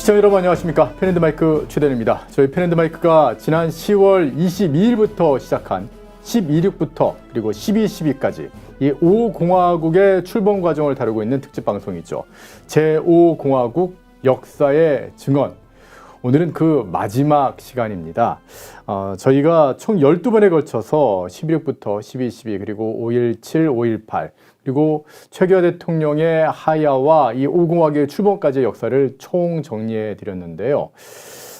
시청자 여러분 안녕하십니까. 펜앤드마이크 최대현입니다. 저희 펜앤드마이크가 지난 10월 22일부터 시작한 12.6부터 그리고 12.12까지 이 5공화국의 출범 과정을 다루고 있는 특집 방송이죠. 제5공화국 역사의 증언. 오늘은 그 마지막 시간입니다. 저희가 총 12번에 걸쳐서 11.6부터 12.12 그리고 5.17, 5.18 그리고 최규하 대통령의 하야와 이 5공화국의 출범까지의 역사를 총 정리해 드렸는데요.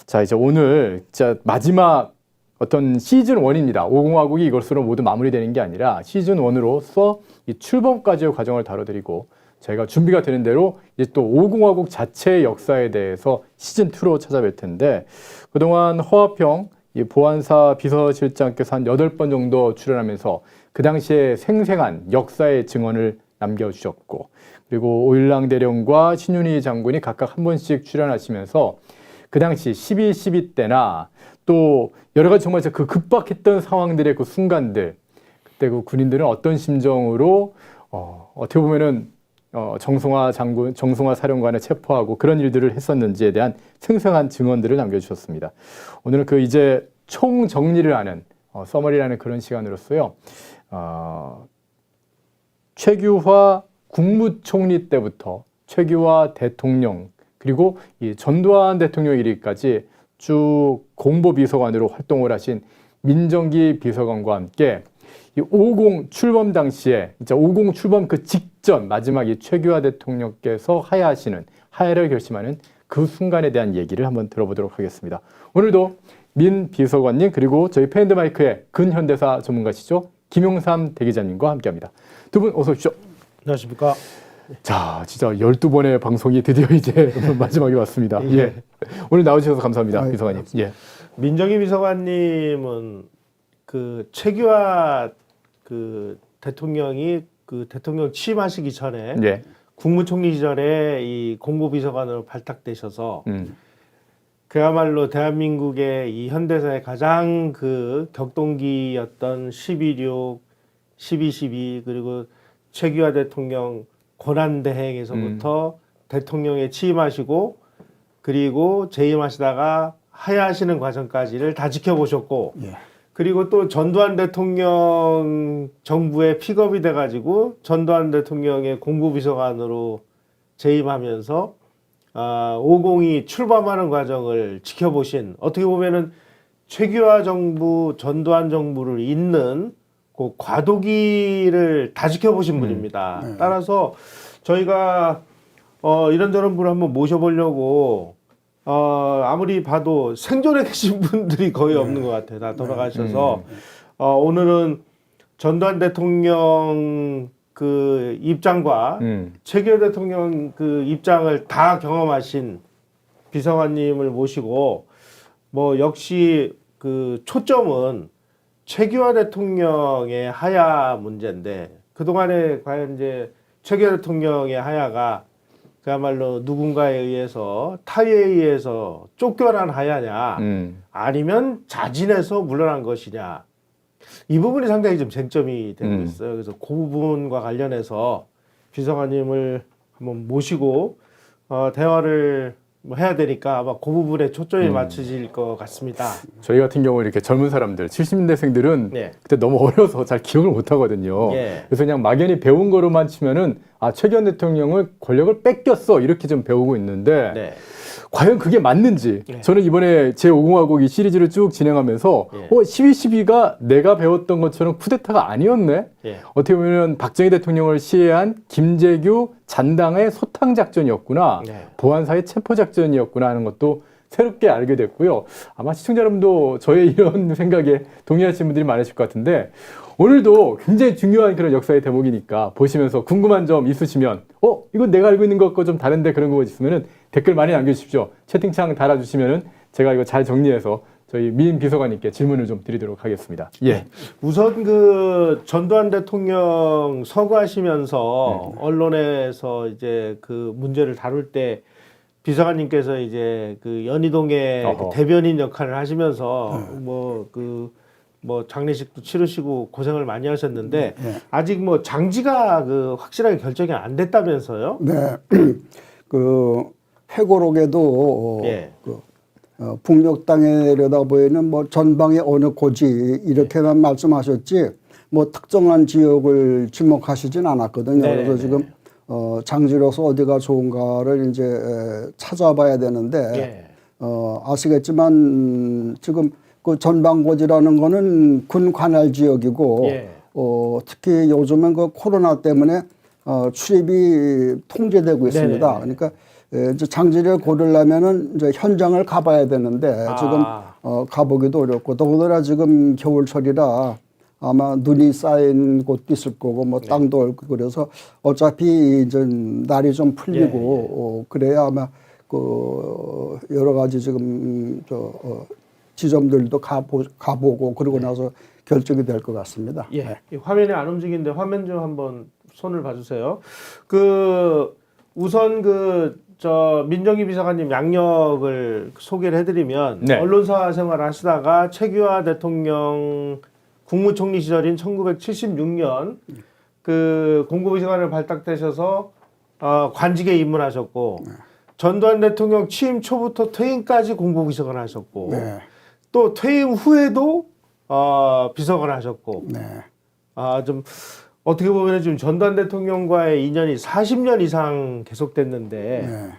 자, 이제 오늘 진짜 마지막 어떤 시즌 1입니다. 5공화국이 이것으로 모두 마무리되는 게 아니라 시즌 1으로서 이 출범까지의 과정을 다뤄드리고 저희가 준비가 되는 대로 이제 또 5공화국 자체의 역사에 대해서 시즌 2로 찾아뵐 텐데 그동안 허화평 이 보안사 비서실장께서 한 8번 정도 출연하면서 그 당시에 생생한 역사의 증언을 남겨주셨고 그리고 오일랑 대령과 신윤희 장군이 각각 한 번씩 출연하시면서 그 당시 12.12 때나 또 여러 가지 정말 그 급박했던 상황들의 그 순간들 그때 그 군인들은 어떤 심정으로 어떻게 보면은 정성화 장군, 정성화 사령관을 체포하고 그런 일들을 했었는지에 대한 생생한 증언들을 남겨주셨습니다. 오늘은 그 이제 총 정리를 하는 서머리라는 그런 시간으로서요. 최규하 국무총리 때부터 최규하 대통령 그리고 이 전두환 대통령 이르기까지 쭉 공보비서관으로 활동을 하신 민정기 비서관과 함께 이 50 출범 당시에 진짜 50 출범 그 직전 마지막 이 최규하 대통령께서 하야를 결심하는 그 순간에 대한 얘기를 한번 들어보도록 하겠습니다. 오늘도 민 비서관님 그리고 저희 펜앤드마이크의 근현대사 전문가시죠. 김용삼 대기자님과 함께합니다. 두 분 어서 오십시오. 안녕하십니까. 자, 진짜 12번의 방송이 드디어 이제 마지막에 왔습니다. 예. 오늘 나와주셔서 감사합니다. 비서관님. 예. 민정기 비서관님은 그 최규하 그 대통령이 그 대통령 취임하시기 전에 예. 국무총리 시절에 이 공보비서관으로 발탁되셔서 그야말로 대한민국의 이 현대사의 가장 그 격동기였던 12.6, 12.12 그리고 최규하 대통령 권한대행에서부터 대통령에 취임하시고 그리고 재임하시다가 하야하시는 과정까지를 다 지켜보셨고 그리고 또 전두환 대통령 정부에 픽업이 돼가지고 전두환 대통령의 공보비서관으로 재임하면서 50이 출범하는 과정을 지켜보신 어떻게 보면은 최규하 정부, 전두환 정부를 잇는 그 과도기를 다 지켜보신 분입니다. 따라서 저희가 이런저런 분을 한번 모셔보려고 아무리 봐도 생존에 계신 분들이 거의 없는 것 같아요. 다 돌아가셔서 오늘은 전두환 대통령 그 입장과 최규하 대통령 그 입장을 다 경험하신 비서관님을 모시고 뭐 역시 그 초점은 최규하 대통령의 하야 문제인데 그동안에 과연 이제 최규하 대통령의 하야가 그야말로 누군가에 의해서 타의에 의해서 쫓겨난 하야냐 아니면 자진해서 물러난 것이냐 이 부분이 상당히 좀 쟁점이 되고 있어요. 그래서 그 부분과 관련해서 비서관님을 한번 모시고 대화를 뭐 해야 되니까 아마 그 부분에 초점이 맞춰질 것 같습니다. 저희 같은 경우 이렇게 젊은 사람들, 70년대생들은 네. 그때 너무 어려서 잘 기억을 못 하거든요. 예. 그래서 그냥 막연히 배운 거로만 치면은 최규하 대통령을 권력을 뺏겼어 이렇게 좀 배우고 있는데 네. 과연 그게 맞는지 저는 이번에 제5공화국 이 시리즈를 쭉 진행하면서 12.12가 내가 배웠던 것처럼 쿠데타가 아니었네. 어떻게 보면 박정희 대통령을 시해한 김재규 잔당의 소탕작전이었구나. 보안사의 체포작전이었구나 하는 것도 새롭게 알게 됐고요. 아마 시청자 여러분도 저의 이런 생각에 동의하시는 분들이 많으실 것 같은데 오늘도 굉장히 중요한 그런 역사의 대목이니까 보시면서 궁금한 점 있으시면 이거 내가 알고 있는 것과 좀 다른데 그런 거 있으면은 댓글 많이 남겨주십시오. 채팅창 달아주시면은 제가 이거 잘 정리해서 저희 민 비서관님께 질문을 좀 드리도록 하겠습니다. 예. 우선 그 전두환 대통령 서거하시면서 언론에서 이제 그 문제를 다룰 때 비서관님께서 이제 그 연희동의 그 대변인 역할을 하시면서 뭐 장례식도 치르시고 고생을 많이 하셨는데 아직 뭐 장지가 그 확실하게 결정이 안 됐다면서요? 네. 그 회고록에도 예. 북녘 땅에 내려다 보이는 뭐 전방의 어느 고지 이렇게만 말씀하셨지 뭐 특정한 지역을 지목하시진 않았거든요. 네네네. 그래서 지금 장지로서 어디가 좋은가를 이제 찾아봐야 되는데 예. 아시겠지만 지금 그 전방고지라는 거는 군 관할 지역이고 예. 특히 요즘은 그 코로나 때문에 출입이 통제되고 있습니다. 네네네. 그러니까 이제 장지를 고르려면은 이제 현장을 가봐야 되는데 지금 가보기도 어렵고 더군다나 지금 겨울철이라 아마 눈이 쌓인 곳도 있을 거고 뭐 땅도 얽고 그래서 어차피 이제 날이 좀 풀리고 그래야 아마 그 여러 가지 지금 지점들도 가보고 그러고 나서 결정이 될 것 같습니다. 예. 이 화면이 안 움직이는데 화면 좀 한번 손을 봐주세요. 우선 민정기 비서관님 양력을 소개를 해드리면 네. 언론사 생활을 하시다가 최규하 대통령 국무총리 시절인 1976년 그 공보비서관을 발탁되셔서 관직에 입문하셨고 전두환 대통령 취임 초부터 퇴임까지 공보비서관 하셨고 네. 또 퇴임 후에도 비서관 하셨고 네. 좀 어떻게 보면 지금 전두환 대통령과의 인연이 40년 이상 계속됐는데 네.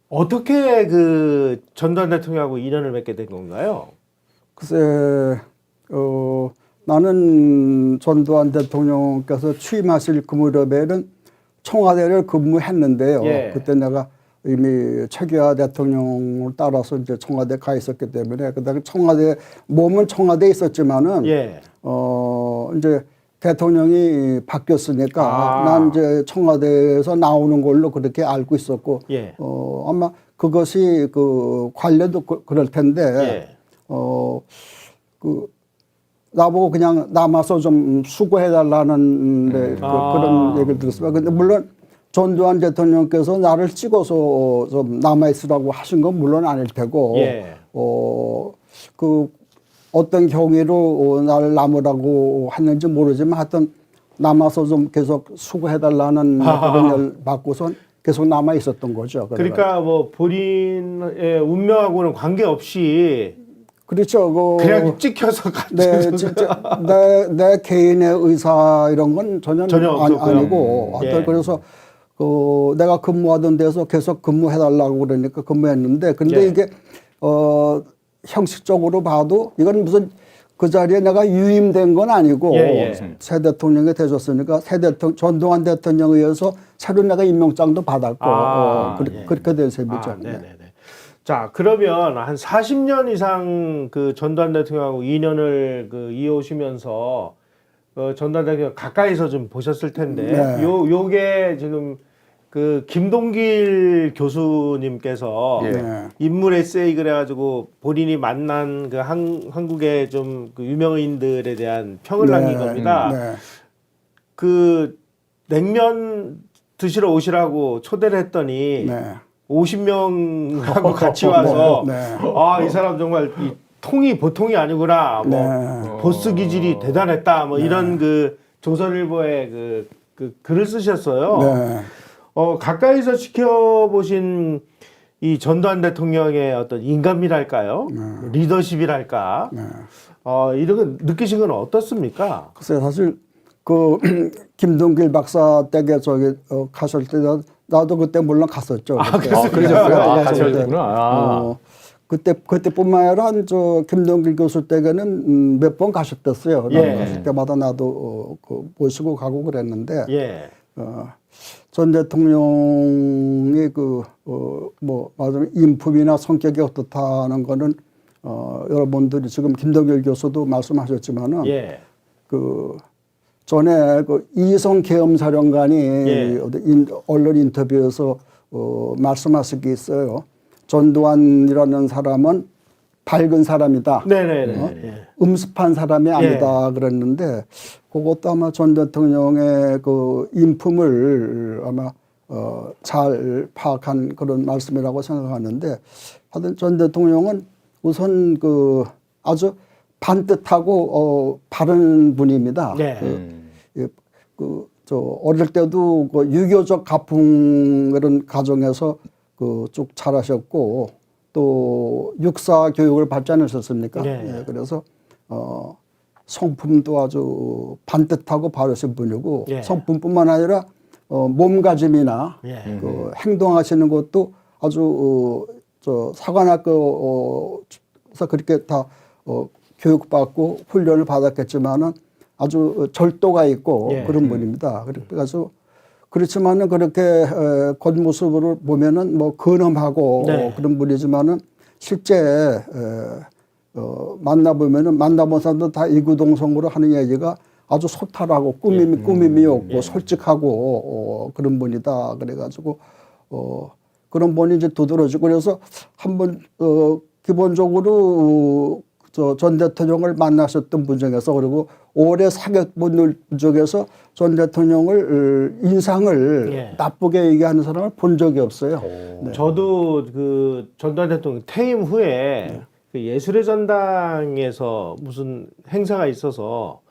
어떻게 그 전두환 대통령하고 인연을 맺게 된 건가요? 글쎄, 나는 전두환 대통령께서 취임하실 그 무렵에는 청와대를 근무했는데요. 예. 그때 내가 이미 최규하 대통령을 따라서 이제 청와대 가 있었기 때문에 그다음에 몸은 청와대에 있었지만은 예. 이제 대통령이 바뀌었으니까 난 이제 청와대에서 나오는 걸로 그렇게 알고 있었고 예. 아마 그것이 그 관련도 그럴 텐데 예. 나보고 그냥 남아서 좀 수고해달라는 그런 얘기를 들었어요. 근데 물론 전두환 대통령께서 나를 찍어서 좀 남아있으라고 하신 건 물론 아닐 테고, 예. 어떤 경위로 나를 남으라고 했는지 모르지만 하여튼 남아서 좀 계속 수고해달라는 그런 걸 받고선 계속 남아 있었던 거죠. 그러니까 뭐 본인의 운명하고는 관계없이 그렇죠. 그냥 찍혀서 내 개인의 의사 이런 건 전혀 없었고요. 아니고 예. 그래서 내가 근무하던 데서 계속 근무해달라고 그러니까 근무했는데 근데 예. 이게 형식적으로 봐도 이건 무슨 그 자리에 내가 유임된 건 아니고 새 대통령이 되셨으니까 전두환 대통령에 의해서 새로 내가 임명장도 받았고 그렇게 된 셈이죠. 네네네. 자, 그러면 한 40년 이상 그 전두환 대통령하고 인연을 이어오시면서 전두환 대통령 가까이서 좀 보셨을 텐데, 네. 요게 지금 그 김동길 교수님께서 네. 인물 에세이 그래가지고 본인이 만난 그 한국의 좀 그 유명인들에 대한 평을 남긴 겁니다. 네. 그 냉면 드시러 오시라고 초대를 했더니 네. 50명하고 같이 와서 이 사람 정말 이 통이 보통이 아니구나. 보스 기질이 대단했다. 이런 그 조선일보에 그 글을 쓰셨어요. 네. 가까이서 지켜보신 이 전두환 대통령의 어떤 인간미랄까요? 리더십이랄까? 이런 거 느끼신 건 어떻습니까? 글쎄 사실 그 김동길 박사 댁에 가실 때 나도 그때 물론 갔었죠. 그러셨어요? 같이 가셨구나. 그때뿐만 아니라 김동길 교수 댁에는 몇 번 가셨댔어요. 갔을 때마다 나도 모시고 가고 그랬는데 전 대통령의 맞으면 인품이나 성격이 어떻다는 거는 여러분들이 지금 김동길 교수도 말씀하셨지만은 전에 이성 계엄사령관이 언론 인터뷰에서 말씀하신 게 있어요. 전두환이라는 사람은 밝은 사람이다. 음습한 사람이 아니다 그랬는데 그것도 아마 전 대통령의 그 인품을 아마 잘 파악한 그런 말씀이라고 생각하는데 하여튼 전 대통령은 우선 아주 반듯하고 바른 분입니다. 저 어릴 때도 그 유교적 가풍 그런 가정에서 그 쭉 자라셨고 또 육사 교육을 받지 않으셨습니까? 네. 예, 그래서 성품도 아주 반듯하고 바르신 분이고 예. 성품뿐만 아니라 몸가짐이나 예. 그 행동하시는 것도 아주 저 사관학교에서 그렇게 다 교육받고 훈련을 받았겠지만은 아주 절도가 있고 예. 그런 분입니다. 그래서 그렇지만은 그렇게 겉모습으로 보면은 뭐 근엄하고 네. 그런 분이지만은 실제 만나보면은 만나본 사람들 다 이구동성으로 하는 얘기가 아주 소탈하고 꾸밈이 없고 솔직하고 그런 분이다. 그래가지고 그런 분이 이제 두드러지고 그래서 한번 기본적으로 전 대통령을 만나셨던 분 중에서 그리고 오래 사귀었던 분 중에서 전 대통령을 인상을 예. 나쁘게 얘기하는 사람을 본 적이 없어요. 네. 저도 그 전두환 대통령 퇴임 후에 그 예술의 전당에서 무슨 행사가 있어서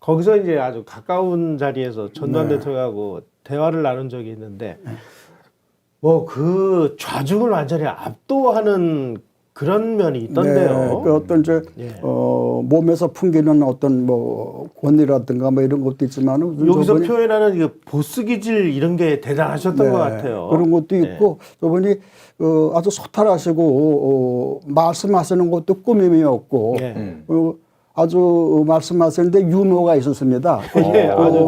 거기서 이제 아주 가까운 자리에서 전두환 대통령하고 대화를 나눈 적이 있는데 뭐 그 좌중을 완전히 압도하는 그런 면이 있던데요. 네, 그 어떤 이제 예. 몸에서 풍기는 어떤 뭐 권위라든가 뭐 이런 것도 있지만은 여기서 저분이 표현하는 그 보스 기질 이런 게 대단하셨던 것 같아요. 그런 것도 있고 저분이 아주 소탈하시고 말씀하시는 것도 꾸밈이 없고 예. 아주 말씀하시는데 유머가 있었습니다. 예, 아주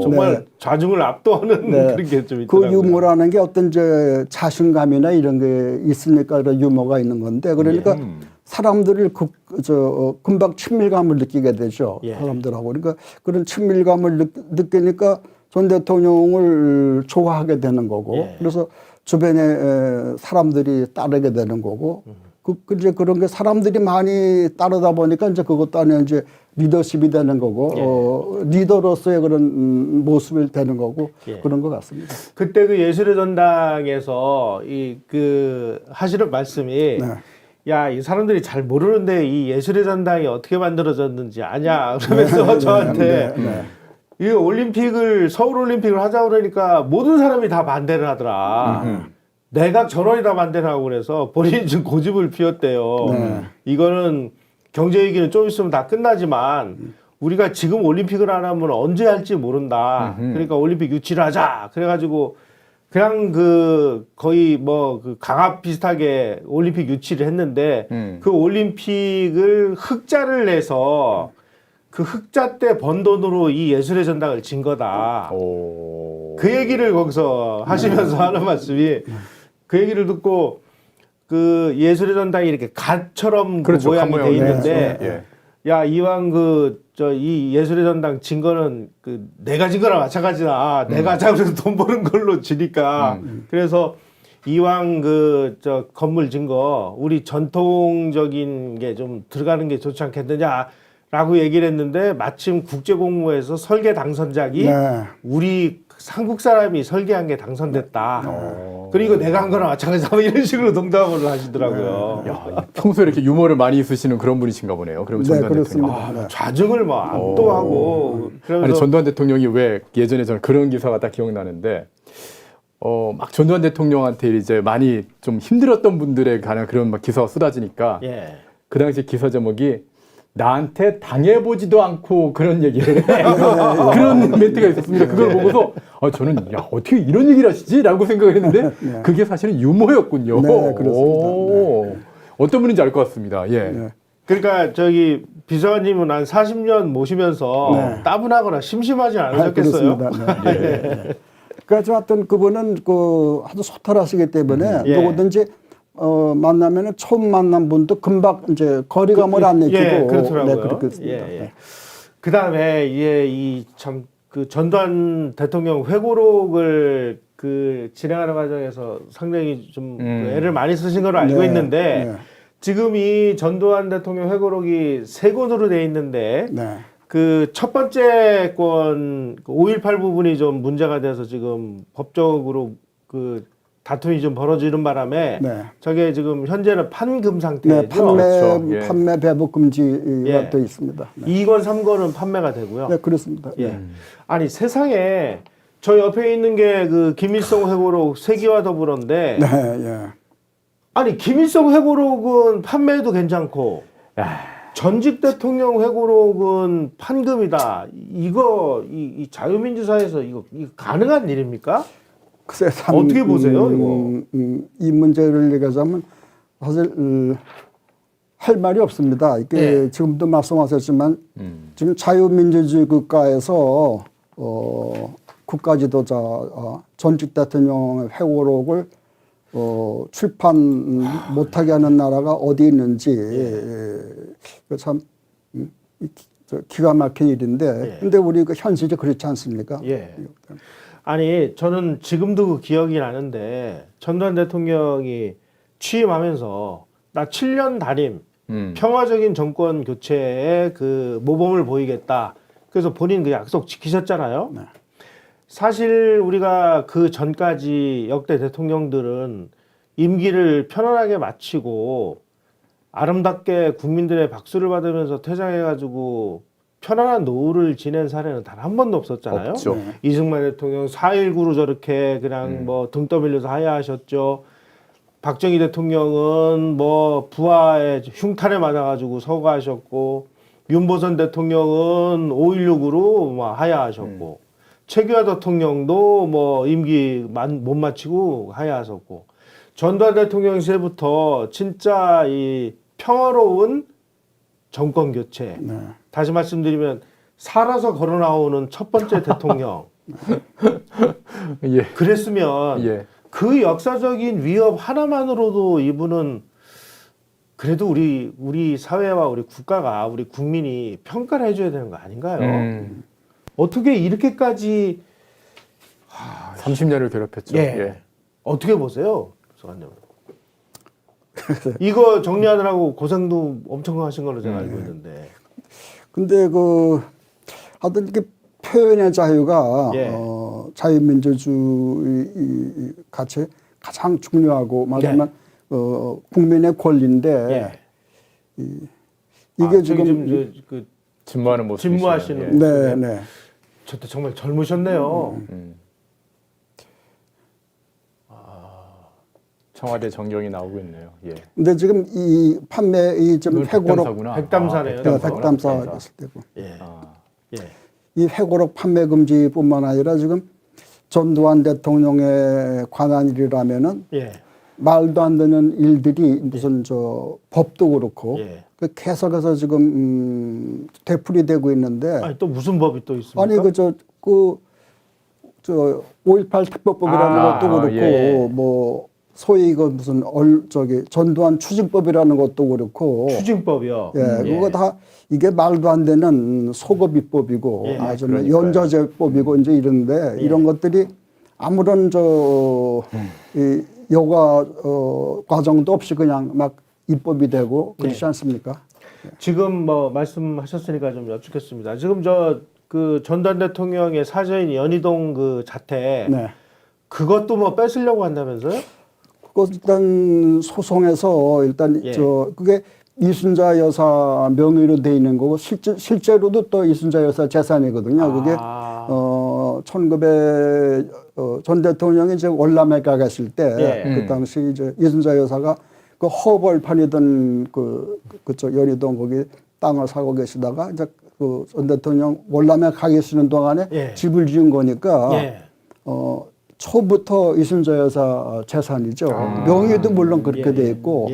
정말 네. 좌중을 압도하는 네. 그런 게 좀 그 있더라고요. 유머라는 게 어떤 이제 자신감이나 이런 게 있으니까 그런 유머가 있는 건데 그러니까 사람들을 금방 친밀감을 느끼게 되죠. 예. 사람들하고. 그러니까 그런 친밀감을 느끼니까 전 대통령을 좋아하게 되는 거고 예. 그래서 주변에 사람들이 따르게 되는 거고 이제 그런 게 사람들이 많이 따르다 보니까 이제 그것도 아니야 이제 리더십이 되는 거고 리더로서의 그런 모습이 되는 거고 그런 것 같습니다. 그때 그 예술의 전당에서 그 하시는 말씀이 야, 이 사람들이 잘 모르는데 이 예술의 전당이 어떻게 만들어졌는지 아냐 그러면서 저한테 이 올림픽을 서울 올림픽을 하자고 그러니까 모든 사람이 다 반대를 하더라. 내각 전원이 다 반대를 하고 그래서 본인이 지금 고집을 피웠대요. 이거는 경제 위기는 좀 있으면 다 끝나지만 우리가 지금 올림픽을 안 하면 언제 할지 모른다. 그러니까 올림픽 유치를 하자. 그래가지고 그냥 거의 그 강압 비슷하게 올림픽 유치를 했는데 그 올림픽을 흑자를 내서 그 흑자 때 번 돈으로 이 예술의 전당을 진 거다. 그 얘기를 거기서 하시면서 하는 말씀이 그 얘기를 듣고 그 예술의 전당이 이렇게 갓처럼 그렇죠, 그 모양이 갓 돼 모양이네. 있는데 야, 이왕 이 예술의 전당 진 거는 내가 진 거랑 마찬가지다. 내가 잡아서 돈 버는 걸로 지니까. 그래서 이왕 건물 진 거 우리 전통적인 게 좀 들어가는 게 좋지 않겠느냐라고 얘기를 했는데 마침 국제공모에서 설계 당선작이 우리 한국 사람이 설계한 게 당선됐다. 그리고 내가 한 거랑 마찬가지다. 이런 식으로 농담을 하시더라고요. 야, 평소에 이렇게 유머를 많이 있으시는 그런 분이신가 보네요. 그러면 전두환 대통령. 그렇습니다. 좌중을 뭐 압도하고 그러면서 아니 전두환 대통령이 왜 예전에 저는 그런 기사가 딱 기억나는데 막 전두환 대통령한테 이제 많이 좀 힘들었던 분들에 관한 그런 막 기사가 쏟아지니까 그 당시 기사 제목이 나한테 당해보지도 않고 그런 얘기를 해. 그런 멘트가 있었습니다. 그걸 보고서 저는 야 어떻게 이런 얘기를 하시지? 라고 생각을 했는데 그게 사실은 유머였군요. 네, 그렇습니다. 어떤 분인지 알 것 같습니다. 예. 그러니까 비서관님은 한 40년 모시면서 따분하거나 심심하지 않으셨겠어요? 그렇습니다. 그래서 하여튼 그분은 아주 소탈하시기 때문에 누구든지 만나면은 처음 만난 분도 금방 이제 거리감을 안 느끼고 그렇더라고요. 그렇습니다. 그 다음에 그 전두환 대통령 회고록을 진행하는 과정에서 상당히 좀 애를 많이 쓰신 걸로 알고 있는데 지금 이 전두환 대통령 회고록이 3권으로 돼 있는데 그 첫 번째 권 5.18 부분이 좀 문제가 돼서 지금 법적으로 다툼이 좀 벌어지는 바람에 네. 저게 지금 현재는 판금 상태죠. 네, 판매 그렇죠. 예. 판매 배부 금지가 예. 되어 있습니다. 네. 2권, 3권은 판매가 되고요. 네, 그렇습니다. 예. 네. 아니 세상에 저 옆에 있는 게 그 김일성 회고록 세기와 더불어인데 네, 예. 아니 김일성 회고록은 판매도 괜찮고 전직 대통령 회고록은 판금이다. 이거 이 자유민주사회에서 이거 가능한 일입니까? 글쎄, 참, 어떻게 보세요, 이 문제를 얘기하자면 사실 할 말이 없습니다. 이게 네. 지금도 말씀하셨지만 지금 자유민주주의 국가에서 국가지도자 전직 대통령의 회고록을 출판 못하게 하는 나라가 어디 있는지 참 기가 막힌 일인데 근데 우리 그 현실이 그렇지 않습니까? 예. 아니 저는 지금도 그 기억이 나는데 전두환 대통령이 취임하면서 나 7년 단임 평화적인 정권 교체에 그 모범을 보이겠다. 그래서 본인 그 약속 지키셨잖아요. 네. 사실 우리가 그 전까지 역대 대통령들은 임기를 편안하게 마치고 아름답게 국민들의 박수를 받으면서 퇴장해가지고 편안한 노후를 지낸 사례는 단 한 번도 없었잖아요. 없죠. 네. 이승만 대통령 4.19로 저렇게 그냥 뭐 등 떠밀려서 하야하셨죠. 박정희 대통령은 뭐 부하의 흉탄에 맞아가지고 서거하셨고, 윤보선 대통령은 5.16으로 뭐 하야하셨고, 최규하 대통령도 뭐 임기 못 마치고 하야하셨고, 전두환 대통령 시대부터 진짜 이 평화로운 정권 교체. 네. 다시 말씀드리면 살아서 걸어 나오는 첫 번째 대통령. 예. 그랬으면 예. 그 역사적인 위협 하나만으로도 이분은 그래도 우리 사회와 우리 국가가 우리 국민이 평가를 해줘야 되는 거 아닌가요? 어떻게 이렇게까지 30년을 괴롭혔죠. 예. 어떻게 보세요, 소관님? 이거 정리하느라고 고생도 엄청 하신 걸로 제가 알고 있는데. 근데 하여튼 이렇게 표현의 자유가 예. 자유민주주의 가치 가장 중요하고 말하자면 국민의 권리인데 예. 이게 저기 지금 그 진무하는 모습. 진무하시는 네, 네. 저때 정말 젊으셨네요. 청와대 정경이 나오고 있네요. 예. 근데 지금 이 판매 좀 회고록 백담사구나. 백담사네요. 백담사 있을 때고 예. 아, 예. 이 회고록 판매 금지뿐만 아니라 지금 전두환 대통령에 관한 일이라면은 예. 말도 안 되는 일들이 무슨 법도 그렇고 예. 계속해서 지금 되풀이되고 있는데 아니 또 무슨 법이 또 있습니까? 아니 5.18 특별법이라는 것도 그렇고 예. 뭐 소위 무슨 전두환 추징법이라는 것도 그렇고 추징법이요. 예, 그거 다 이게 말도 안 되는 소급입법이고 예. 아주 연좌제법이고 이제 이런데 이런 것들이 아무런 이 여과 과정도 없이 그냥 막 입법이 되고 그렇지 않습니까? 지금 뭐 말씀하셨으니까 좀 여쭙겠습니다. 지금 그 전두환 대통령의 사저인 연희동 그 자택 네. 그것도 뭐 뺏으려고 한다면서요? 그거 일단 소송에서 일단 그게 이순자 여사 명의로 돼 있는 거고 실제로도 또 이순자 여사 재산이거든요. 그게 1900전 대통령이 이제 월남에 가 계실 때 그 당시 이제 이순자 여사가 그 허벌판이던 그쪽 연희동 거기 땅을 사고 계시다가 이제 그 전 대통령 월남에 가 계시는 동안에 집을 지은 거니까 초부터 이순자 여사 재산이죠. 명의도 물론 그렇게 돼 있고.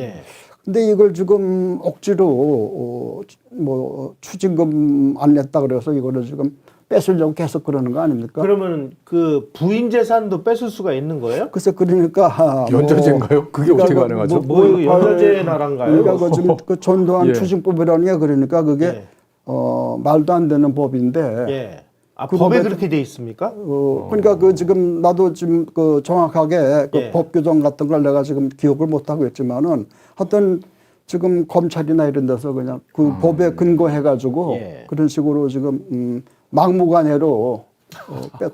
근데 이걸 지금 억지로 뭐 추징금 안 냈다 그래서 이거를 지금 뺏으려고 계속 그러는 거 아닙니까? 그러면 그 부인 재산도 뺏을 수가 있는 거예요? 글쎄 그러니까 연좌제인가요? 그게 어떻게 가능하죠? 연좌제 나라인가요? 그러니까 지금 그 전두환 추징법이라는 게 그러니까 그게 말도 안 되는 법인데. 법에 그렇게 돼 있습니까? 그러니까 지금 나도 지금 정확하게 법 규정 같은 걸 내가 지금 기억을 못 하고 있지만은 하여튼 지금 검찰이나 이런 데서 그냥 그 법에 근거해 가지고 그런 식으로 지금 막무가내로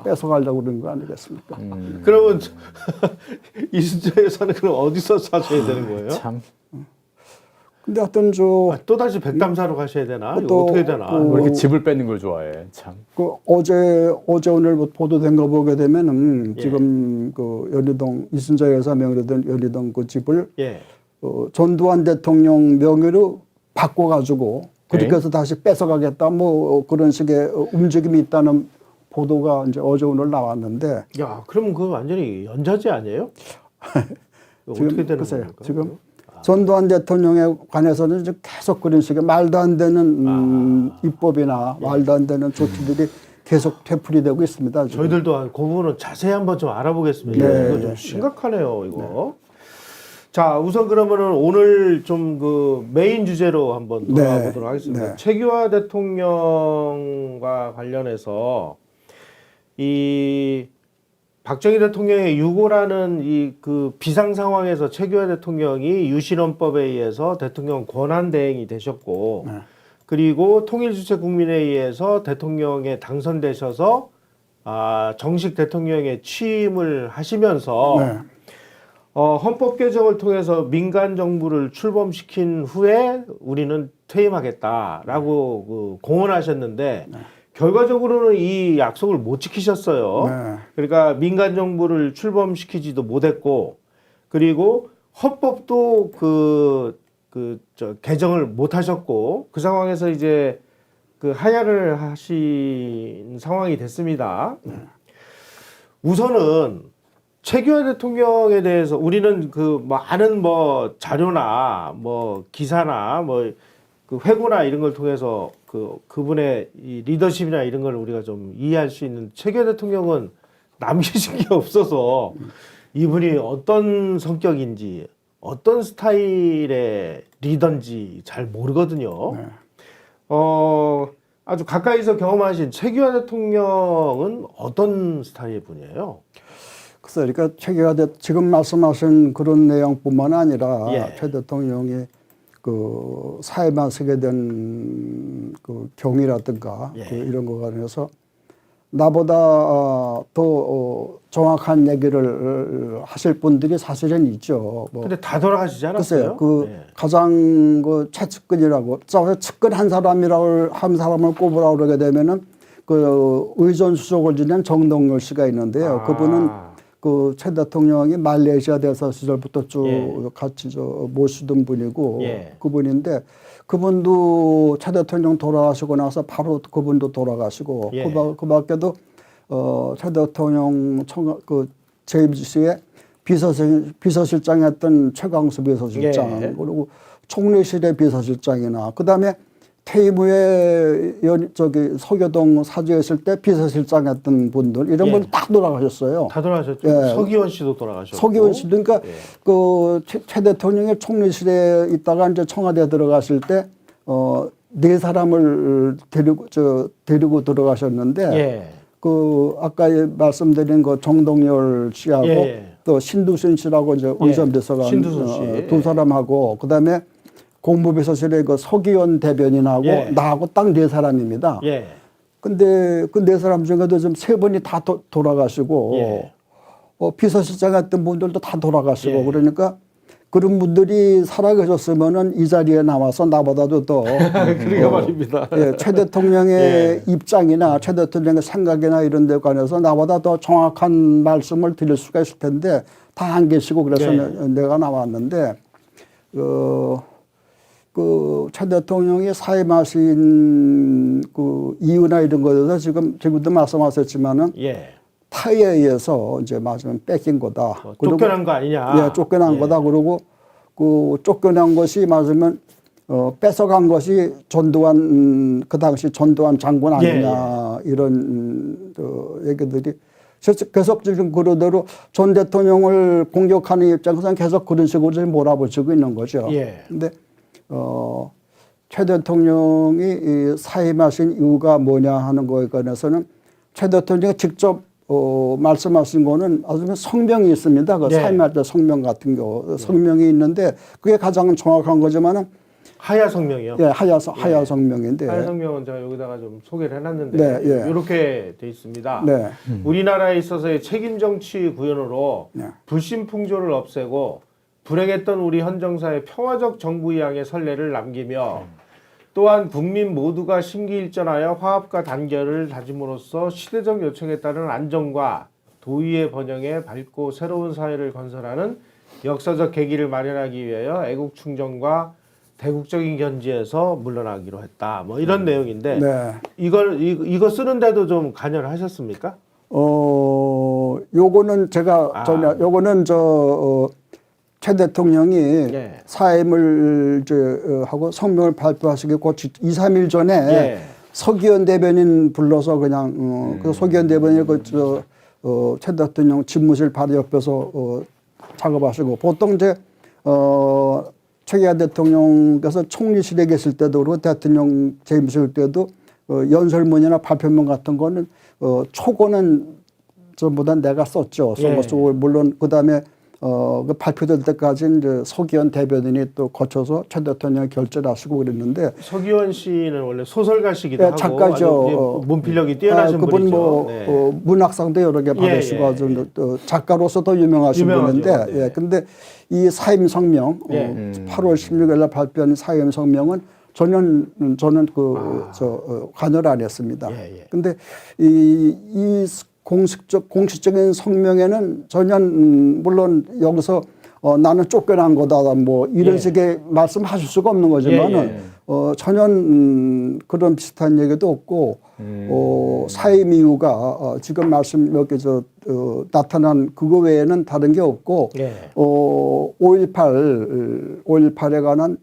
뺏어가려고 그런 거 아니겠습니까? 그러면 이순재 여사는 그럼 어디서 사셔야 되는 거예요? 참. 근데 하여튼 또다시 백담사로 가셔야 되나? 이거 또 어떻게 되나? 왜 이렇게 집을 뺏는 걸 좋아해? 참. 어제 오늘 보도된 거 보게 되면은 예. 지금 그 연희동 이순재 여사 명의로 된 연희동 그 집을 예. 전두환 대통령 명의로 바꿔가지고 그렇게 해서 다시 뺏어가겠다 뭐 그런 식의 움직임이 있다는 보도가 이제 어제 오늘 나왔는데 야, 그럼 그거 완전히 연좌제 아니에요? 어떻게 되는 글쎄요, 겁니까? 지금 전두환 대통령에 관해서는 지금 계속 그런 식의 말도 안 되는 입법이나 말도 안 되는 조치들이 계속 되풀이되고 있습니다. 지금. 저희들도 그 부분은 자세히 한번 좀 알아보겠습니다. 네. 이거 좀 심각하네요, 이거. 자, 우선 그러면은 오늘 좀 그 메인 주제로 한번 돌아가 네. 보도록 하겠습니다. 네. 최규하 대통령과 관련해서 이 박정희 대통령의 유고라는 이 그 비상 상황에서 최규하 대통령이 유신헌법에 의해서 대통령 권한 대행이 되셨고, 그리고 통일주체국민회의에서 대통령에 당선되셔서 정식 대통령에 취임을 하시면서 네. 헌법 개정을 통해서 민간 정부를 출범시킨 후에 우리는 퇴임하겠다라고 그 공언하셨는데. 결과적으로는 이 약속을 못 지키셨어요. 네. 그러니까 민간 정부를 출범시키지도 못했고, 그리고 헌법도 개정을 못 하셨고, 그 상황에서 이제 그 하야를 하신 상황이 됐습니다. 우선은 최규하 대통령에 대해서 우리는 그 많은 뭐 자료나 뭐 기사나 뭐 그 회고나 이런 걸 통해서 그분의 이 리더십이나 이런 걸 우리가 좀 이해할 수 있는 최규하 대통령은 남기신 게 없어서 이분이 어떤 성격인지 어떤 스타일의 리더인지 잘 모르거든요. 네. 아주 가까이서 경험하신 최규하 대통령은 어떤 스타일의 분이에요? 글쎄, 그러니까 최규하 지금 말씀하신 그런 내용뿐만 아니라 예. 최 대통령이 그 사회만 쓰게 된 그 경위라든가 예. 그 이런 거 관해서 나보다 더 정확한 얘기를 하실 분들이 사실은 있죠. 뭐 근데 다 돌아가시지 않았어요? 글쎄요, 그 예. 가장 그 최측근이라고, 측근 한 사람을 꼽으라고 그러게 되면은 그 의전 수석을 지낸 정동열 씨가 있는데요. 그분은 그 최 대통령이 말레이시아 대사 시절부터 쭉 같이 모시던 분이고 예. 그분인데 그분도 최 대통령 돌아가시고 나서 바로 그분도 돌아가시고 예. 그 밖에도 최 대통령 재임 시에 비서실장했던 최광수 비서실장 예. 그리고 총리실의 비서실장이나 그다음에 퇴임 후에 서교동 사주에 있을 때 비서실장했던 분들 이런 예. 분 다 돌아가셨어요. 다 돌아가셨죠. 예. 서기원 씨도 돌아가셨고. 서기원 씨 그러니까 예. 그 최 대통령이 총리실에 있다가 이제 청와대 들어가실 때 네 사람을 데리고 들어가셨는데 예. 그 아까 말씀드린 그 정동열 씨하고 예. 또 신두순 씨라고 이제 의전비서관 신두순 씨. 두 사람하고 그다음에 공무비서실의 그 서기원 대변인하고 예. 나하고 딱 네 사람입니다. 예. 근데 그 네 사람 중에도 좀 세 분이 다 돌아가시고 예. 비서실장 같은 분들도 다 돌아가시고 예. 그러니까 그런 분들이 살아계셨으면은 이 자리에 나와서 나보다도 더 그러니까 말입니다. 예, 최 대통령의 예. 입장이나 최 대통령의 생각이나 이런 데 관해서 나보다 더 정확한 말씀을 드릴 수가 있을 텐데 다 안 계시고 그래서 예. 내가 나왔는데 그 최 대통령이 사임하신 그 이유나 이런 것에 대해서 지금도 말씀하셨지만은 예. 타의에 의해서 이제 맞으면 뺏긴 거다. 쫓겨난 거 아니냐? 예, 쫓겨난 거다. 그리고 그 쫓겨난 것이 맞으면 뺏어간 것이 전두환 그 당시 전두환 장군 아니냐 이런 얘기들이 계속 지금 그러대로 전 대통령을 공격하는 입장에서는 계속 그런 식으로 지금 몰아붙이고 있는 거죠. 그런데 최 대통령이 사임하신 이유가 뭐냐 하는 거에 관해서는 최 대통령이 직접 말씀하신 거는 아주 성명이 있습니다. 그 사임할 때 성명 같은 거 성명이 있는데 그게 가장 정확한 거지만은 하야 성명이요. 예, 하야 성명인데. 하야 성명은 제가 여기다가 좀 소개를 해놨는데 네, 예. 이렇게 돼 있습니다. 네. 우리나라에 있어서의 책임 정치 구현으로 네. 불신 풍조를 없애고 불행했던 우리 헌정사의 평화적 정부 이양의 선례를 남기며 또한 국민 모두가 심기일전하여 화합과 단결을 다짐으로써 시대적 요청에 따른 안정과 도의의 번영에 밝고 새로운 사회를 건설하는 역사적 계기를 마련하기 위하여 애국 충정과 대국적인 견지에서 물러나기로 했다. 뭐 이런 내용인데 네. 이거 쓰는데도 좀 관여를 하셨습니까? 요거는 제가 요거는 최 대통령이 예. 사임을 하고 성명을 발표하시기 곧 2, 3일 전에 예. 서기현 대변인 불러서 그냥 그 서기현 대변인 최 대통령 집무실 바로 옆에서 작업하시고 보통 이제 최기하 대통령께서 총리실에 계실 때도 그렇고 대통령 재임실 때도 연설문이나 발표문 같은 거는 초고는 전부 다 내가 썼죠. 예. 쓰고 물론 그다음에 그 발표될 때까지 이제 서기현 대변인이 또 거쳐서 최 대통령이 결재를 하시고 그랬는데 서기원 씨는 원래 소설가시기도 예, 하고 작가죠. 아주 문필력이 뛰어나신 그분 분이죠. 뭐 네. 문학상도 여러 개 받으시고 예, 아주 작가로서 더 유명하신 유명하죠. 분인데 네. 예, 근데 이 사임 성명 예. 8월 16일 날 발표한 사임 성명은 저는 관여를 안 했습니다. 예, 예. 근데 이 공식적인 성명에는 전혀 물론 여기서 나는 쫓겨난 거다 뭐 이런 예. 식의 말씀하실 수가 없는 거지만은 예, 예. 전혀 그런 비슷한 얘기도 없고 사임 이유가 지금 말씀 여기 나타난 그거 외에는 다른 게 없고 예. 5.18에 관한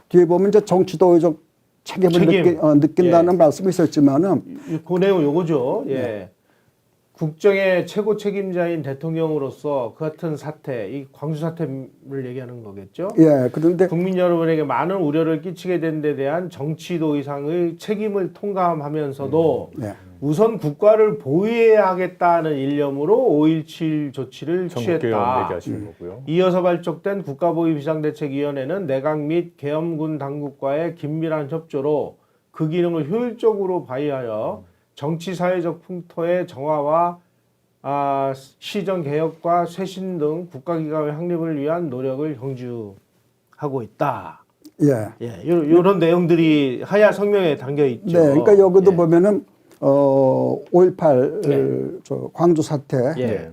뒤에 보면 이제 정치도의적 책임을 느낀다는 예. 말씀이 있었지만은 그 내용 요거죠. 예. 국정의 최고 책임자인 대통령으로서 그 같은 사태, 이 광주 사태를 얘기하는 거겠죠. 예, 그런데 국민 여러분에게 많은 우려를 끼치게 된 데 대한 정치도 이상의 책임을 통감하면서도 예. 우선 국가를 보위해야 하겠다는 일념으로 5.17 조치를 전국계엄 취했다. 얘기하시는 거고요. 이어서 발족된 국가보위 비상대책위원회는 내각 및 계엄군 당국과의 긴밀한 협조로 그 기능을 효율적으로 발휘하여 정치 사회적 풍토의 정화와 시정 개혁과 쇄신 등 국가기관의 확립을 위한 노력을 경주하고 있다. 예. 예, 이런 내용들이 하야 성명에 담겨 있죠. 네, 그러니까 여기도 예. 보면은 5.18 네. 광주 사태 예.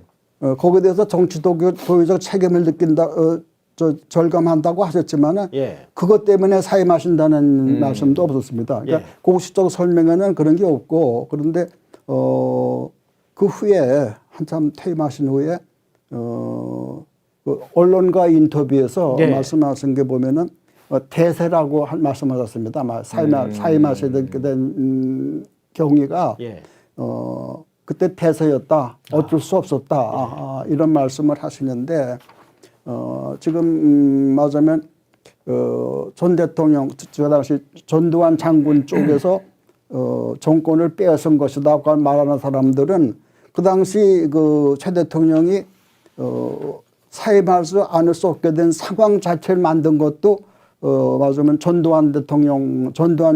거기에 대해서 정치도의적 책임을 느낀다, 절감한다고 하셨지만은 예. 그것 때문에 사임하신다는 말씀도 없었습니다. 그러니까 예. 공식적 설명에는 그런 게 없고 그런데 그 후에 한참 퇴임하신 후에 그 언론과 인터뷰에서 예. 말씀하신 게 보면은 대세라고 말씀하셨습니다. 사임하셔야 되게 된 경위가 예. 그때 대세였다. 어쩔 수 없었다. 이런 말씀을 하시는데 지금 맞으면 전 대통령 그 당시 전두환 장군 쪽에서 정권을 빼앗은 것이다고 말하는 사람들은 그 당시 그 최 대통령이 사임할 수 않을 수 없게 된 상황 자체를 만든 것도 맞으면 전두환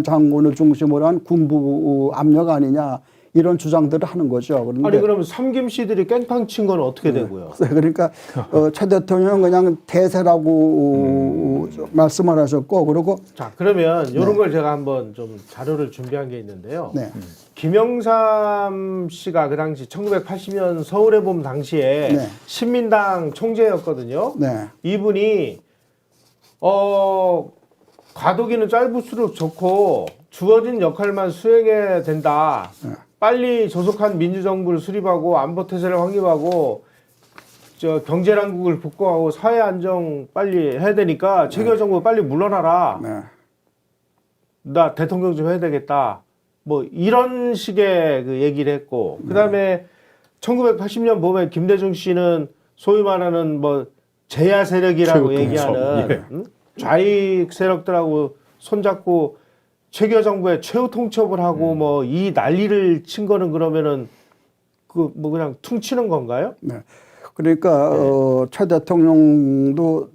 장군을 중심으로 한 군부 압력 아니냐 이런 주장들을 하는 거죠. 그런데 아니 그러면 삼김 씨들이 깽판 친 건 어떻게 되고요? 그러니까 최 대통령은 그냥 대세라고 말씀을 하셨고 그리고 자 그러면 이런 걸 제가 한번 좀 자료를 준비한 게 있는데요. 네. 김영삼 씨가 그 당시 1980년 서울의 봄 당시에 네. 신민당 총재였거든요. 네. 이분이 과도기는 짧을수록 좋고 주어진 역할만 수행해야 된다. 빨리 조속한 민주정부를 수립하고 안보태세를 확립하고 경제난국을 복구하고 사회 안정 빨리 해야 되니까 최규하 정부 빨리 물러나라. 네. 나 대통령 좀 해야 되겠다. 뭐 이런 식의 그 얘기를 했고 그다음에 1980년 봄에 김대중 씨는 소위 말하는 뭐 제야 세력이라고 최후 얘기하는 통첩. 좌익 세력들하고 손잡고 최규하 정부의 최후 통첩을 하고 뭐 이 난리를 친 거는 그러면은 그 뭐 그냥 퉁치는 건가요? 네. 그러니까 최 대통령도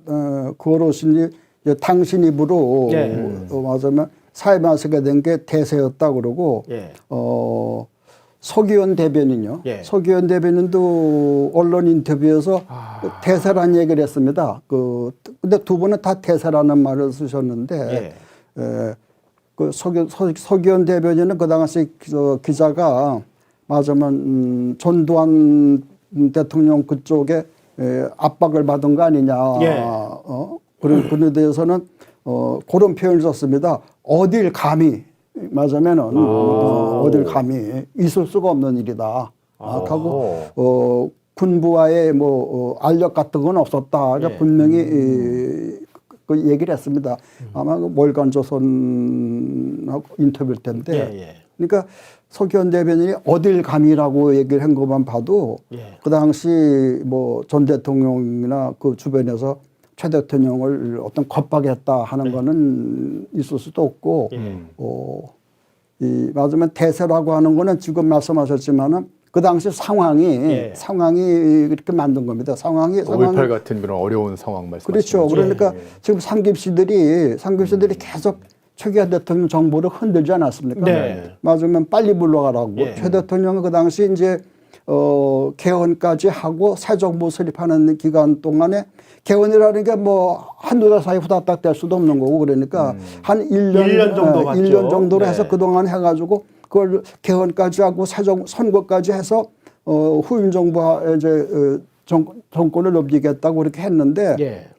그거로서니 이제 당신 입으로 예. 맞으면 사임하시게 된 게 대세였다 그러고 예. 서기현 대변인요. 예. 서기현 대변인도 언론 인터뷰에서 대세라는 얘기를 했습니다. 근데 두 분은 다 대세라는 말을 쓰셨는데 그 서기현 대변인은 그 당시 기자가 맞으면 전두환 대통령 그쪽에 압박을 받은 거 아니냐. 그런 데에서는 그런 표현을 썼습니다. 어딜 감히 맞으면은 어딜 감히 있을 수가 없는 일이다. 하고 군부와의 알력 같은 건 없었다. 그러니까 분명히 그 얘기를 했습니다. 아마 그 월간조선하고 인터뷰일 텐데. 그러니까 서기현 대변인이 어딜 감히라고 얘기를 한 것만 봐도 그 당시 전 대통령이나 그 주변에서 최 대통령을 어떤 겁박했다 하는 거는 있을 수도 없고, 맞으면 대세라고 하는 거는 지금 말씀하셨지만은 그 당시 상황이 그렇게 만든 겁니다. 상황이 5.18 같은 그런 어려운 상황 말씀하시죠. 그렇죠. 그러니까 지금 상급시들이 계속 최규하 대통령 정부를 흔들지 않았습니까? 맞으면 빨리 물러가라고. 최 대통령은 그 당시 이제 개헌까지 하고 새 정부 설립하는 기간 동안에 개헌이라는 게 한두 달 사이 후다닥 될 수도 없는 거고 그러니까 한 1년 정도 1년 정도로 해서 그동안 해가지고 그걸 개헌까지 하고 선거까지 해서 후임 정부와 이제 정권을 넘기겠다고 그렇게 했는데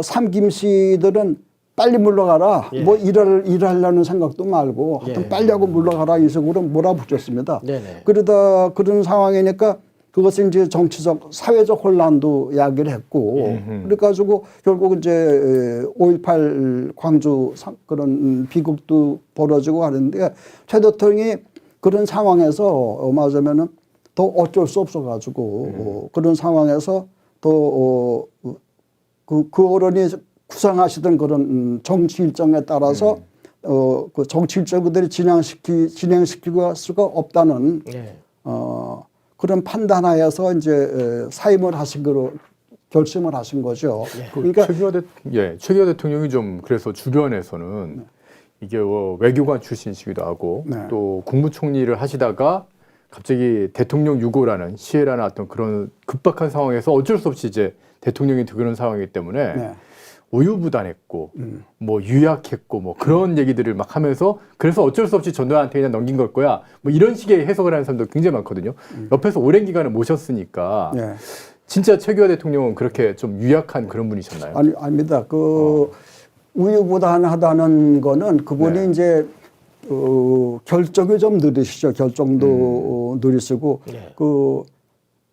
삼김씨들은 빨리 물러가라. 일하려는 생각도 말고 하여튼 빨리 하고 물러가라 이 식으로 몰아붙였습니다. 그러다 그런 상황이니까 그것은 이제 정치적 사회적 혼란도 야기를 했고 그래가지고 결국 이제 5.18 광주 그런 비극도 벌어지고 하는데 최 대통령이 그런 상황에서 맞으면은 더 어쩔 수 없어가지고 그런 상황에서 또 그 어른이 구상하시던 그런 정치 일정에 따라서 그 정치 일정 그들이 진행시킬 수가 없다는 그런 판단하에서 이제 사임을 하신 거로 결심을 하신 거죠. 그러니까 최규하 대통령이 좀 그래서 주변에서는 이게 외교관 출신이시기도 하고 또 국무총리를 하시다가 갑자기 대통령 유고라는 시해라는 어떤 그런 급박한 상황에서 어쩔 수 없이 이제 대통령이 그런 상황이기 때문에 우유부단했고 유약했고 그런 얘기들을 막 하면서 그래서 어쩔 수 없이 전두환한테 그냥 넘긴 걸 거야 이런 식의 해석을 하는 사람도 굉장히 많거든요. 옆에서 오랜 기간을 모셨으니까 진짜 최규하 대통령은 그렇게 좀 유약한 그런 분이셨나요? 아닙니다. 우유부단하다는 거는 그분이 이제 결정이 좀 느리시죠. 결정도 느리시고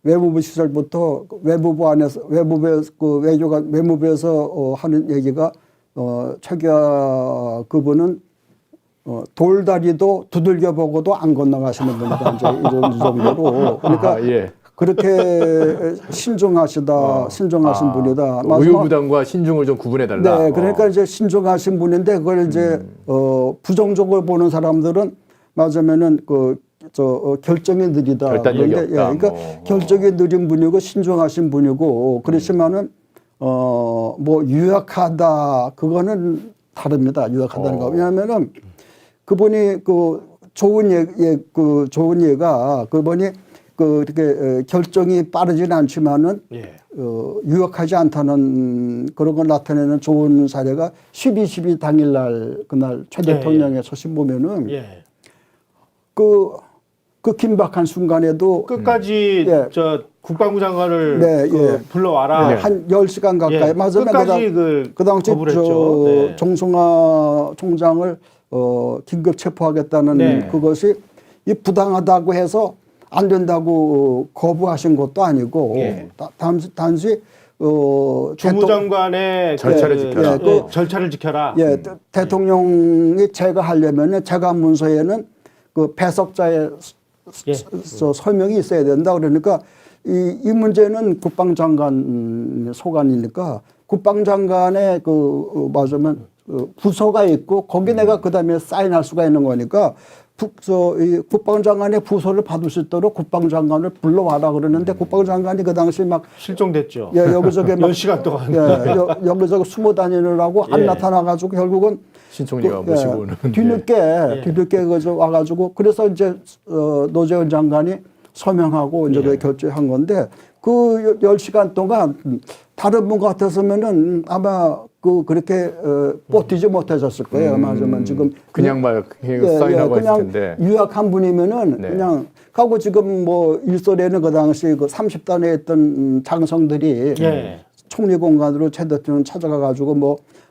외무부 시절부터 외무부 안에서 외무부에서 하는 얘기가 최규하 그분은 돌다리도 두들겨 보고도 안 건너가시는 분이다. 이제 이런 정도로 그러니까 그렇게 신중하신 분이다. 우유부단과 신중을 좀 구분해달라. 네, 그러니까 이제 신중하신 분인데 그걸 이제 부정적으로 보는 사람들은 맞으면은 결정이 느리다. 결단력이 없다. 그러니까 결정이 느린 분이고 신중하신 분이고 그렇지만은 유약하다 그거는 다릅니다. 유약하다는 거. 왜냐하면은 그분이 좋은 예가 그분이 이렇게 결정이 빠르지는 않지만은 유약하지 않다는 그런 걸 나타내는 좋은 사례가 12.12 당일날 그날 최 대통령의 소신 보면은 그 긴박한 순간에도 끝까지 국방부 장관을 불러와라. 한 10시간 가까이 맞으면 끝까지 그 당시 정성화 총장을 긴급 체포하겠다는 그것이 이 부당하다고 해서 안 된다고 거부하신 것도 아니고 단지 주무장관의 절차를 지켜라. 절차를 지켜라. 대통령이 제거하려면 제거 문서에는 그 배석자의 설명이 있어야 된다. 그러니까 이 문제는 국방장관 소관이니까 국방장관의 맞으면 부서가 있고 거기 내가 그다음에 사인할 수가 있는 거니까 이 국방장관의 부서를 받을 수 있도록 국방장관을 불러와라 그러는데 국방장관이 그 당시 막 실종됐죠. 여기저기 막 10시간 동안. 여기저기 숨어 다니느라고 안 예. 나타나가지고 결국은 신총리가 모시고 오는. 뒤늦게 그저 와가지고 그래서 이제 노재현 장관이 서명하고 이제 그 결재한 건데 그 10시간 동안 다른 분 같았으면은 아마 그렇게 버티지 못하셨을 거예요. 맞으면 지금 그냥 막 사인하고 했을 텐데. 그냥 유학한 분이면은 네. 그냥 하고 지금 뭐 일설에는 그 당시 그 30단에 있던 장성들이 예. 총리 공간으로 최 대통령 찾아가가지고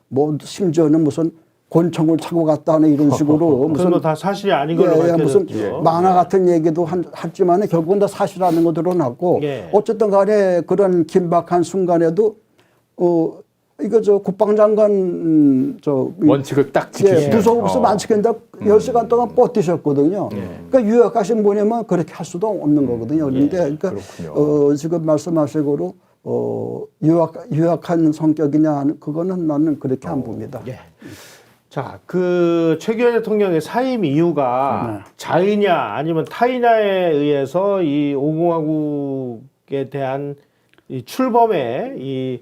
뭐 심지어는 무슨 권총을 차고 갔다는 이런 식으로 무슨 다 사실이 아닌 걸로 무슨 밝혀졌죠. 만화 같은 얘기도 했지만 결국은 다 사실이라는 거 드러났고 예. 어쨌든 간에 그런 긴박한 순간에도 이거 저 국방장관 원칙을 딱 지키시는. 부서 없으면 안 지킨다 10시간 동안 버티셨거든요. 그러니까 유학하신 분이면 그렇게 할 수도 없는 거거든요. 그런데 그러니까 지금 말씀하신 거로 유학한 성격이냐 하는 그거는 나는 그렇게 안 봅니다. 예. 자, 그 최규현 대통령의 사임 이유가 자의냐 아니면 타의냐에 의해서 이 5공화국에 대한 이 출범의 이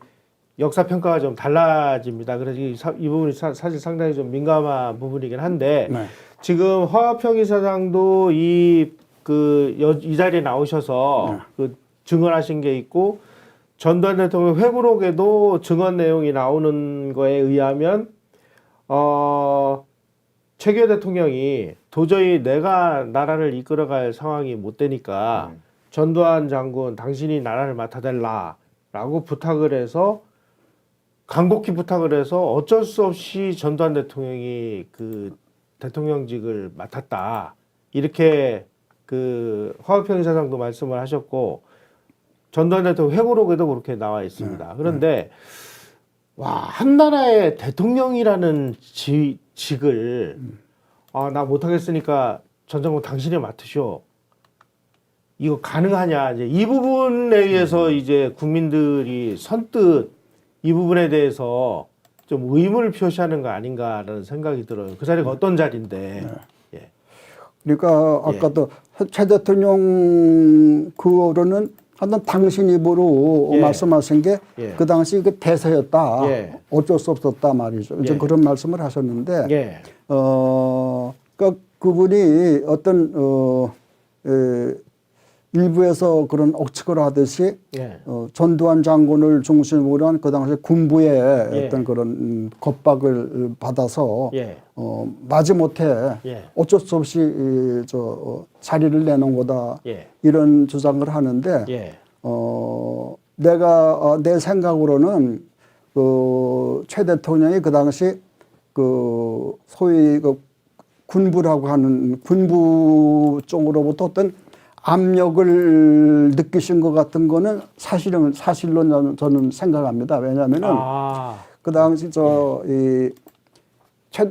역사 평가가 좀 달라집니다. 그래서 이 부분이 사실 상당히 좀 민감한 부분이긴 한데 지금 허화평 이사장도 이 자리에 나오셔서 그 증언하신 게 있고 전두환 대통령 회고록에도 증언 내용이 나오는 거에 의하면 최규현 대통령이 도저히 내가 나라를 이끌어갈 상황이 못 되니까 전두환 장군 당신이 나라를 맡아달라라고 부탁을 해서 간곡히 부탁을 해서 어쩔 수 없이 전두환 대통령이 그 대통령직을 맡았다 이렇게 그 허화평 이사장도 말씀을 하셨고 전두환 대통령 회고록에도 그렇게 나와 있습니다. 그런데 와, 한 나라의 대통령이라는 직을 나 못하겠으니까 전 장군 당신이 맡으셔. 이거 가능하냐? 이제 이 부분에 의해서 이제 국민들이 선뜻 이 부분에 대해서 좀 의문을 표시하는 거 아닌가라는 생각이 들어요. 그 자리가 어떤 자리인데. 예. 그러니까 아까도 최 대통령 그거로는 하여튼 당신 입으로 말씀하신 게 그 당시 그 대세였다. 어쩔 수 없었다 말이죠. 이제 그런 말씀을 하셨는데, 그러니까 그분이 어떤 일부에서 그런 억측을 하듯이 전두환 장군을 중심으로 한 그 당시 군부의 어떤 그런 겁박을 받아서 마지못해 어쩔 수 없이 자리를 내놓은 거다 이런 주장을 하는데 내 생각으로는 최 대통령이 그 당시 소위 군부라고 하는 군부 쪽으로부터 어떤 압력을 느끼신 것 같은 거는 사실로 저는 생각합니다. 왜냐하면은 그 당시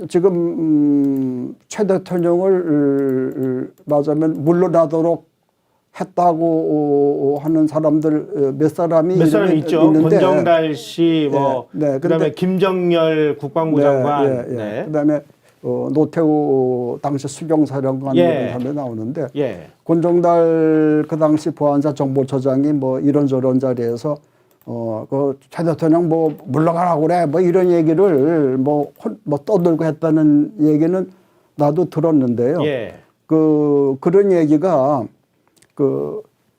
지금 최 대통령을 말하자면 물러나도록 했다고 하는 사람들 몇 사람이 있죠. 있는데 권정달 씨, 그다음에 김정열 국방부 장관, 그다음에 노태우 당시 수경사령관 이런 사람이 나오는데 권정달 그 당시 보안사 정보처장이 뭐 이런저런 자리에서 그 최 대통령 뭐 물러가라고 그래 뭐 이런 얘기를 뭐 떠들고 했다는 얘기는 나도 들었는데요. 그런 얘기가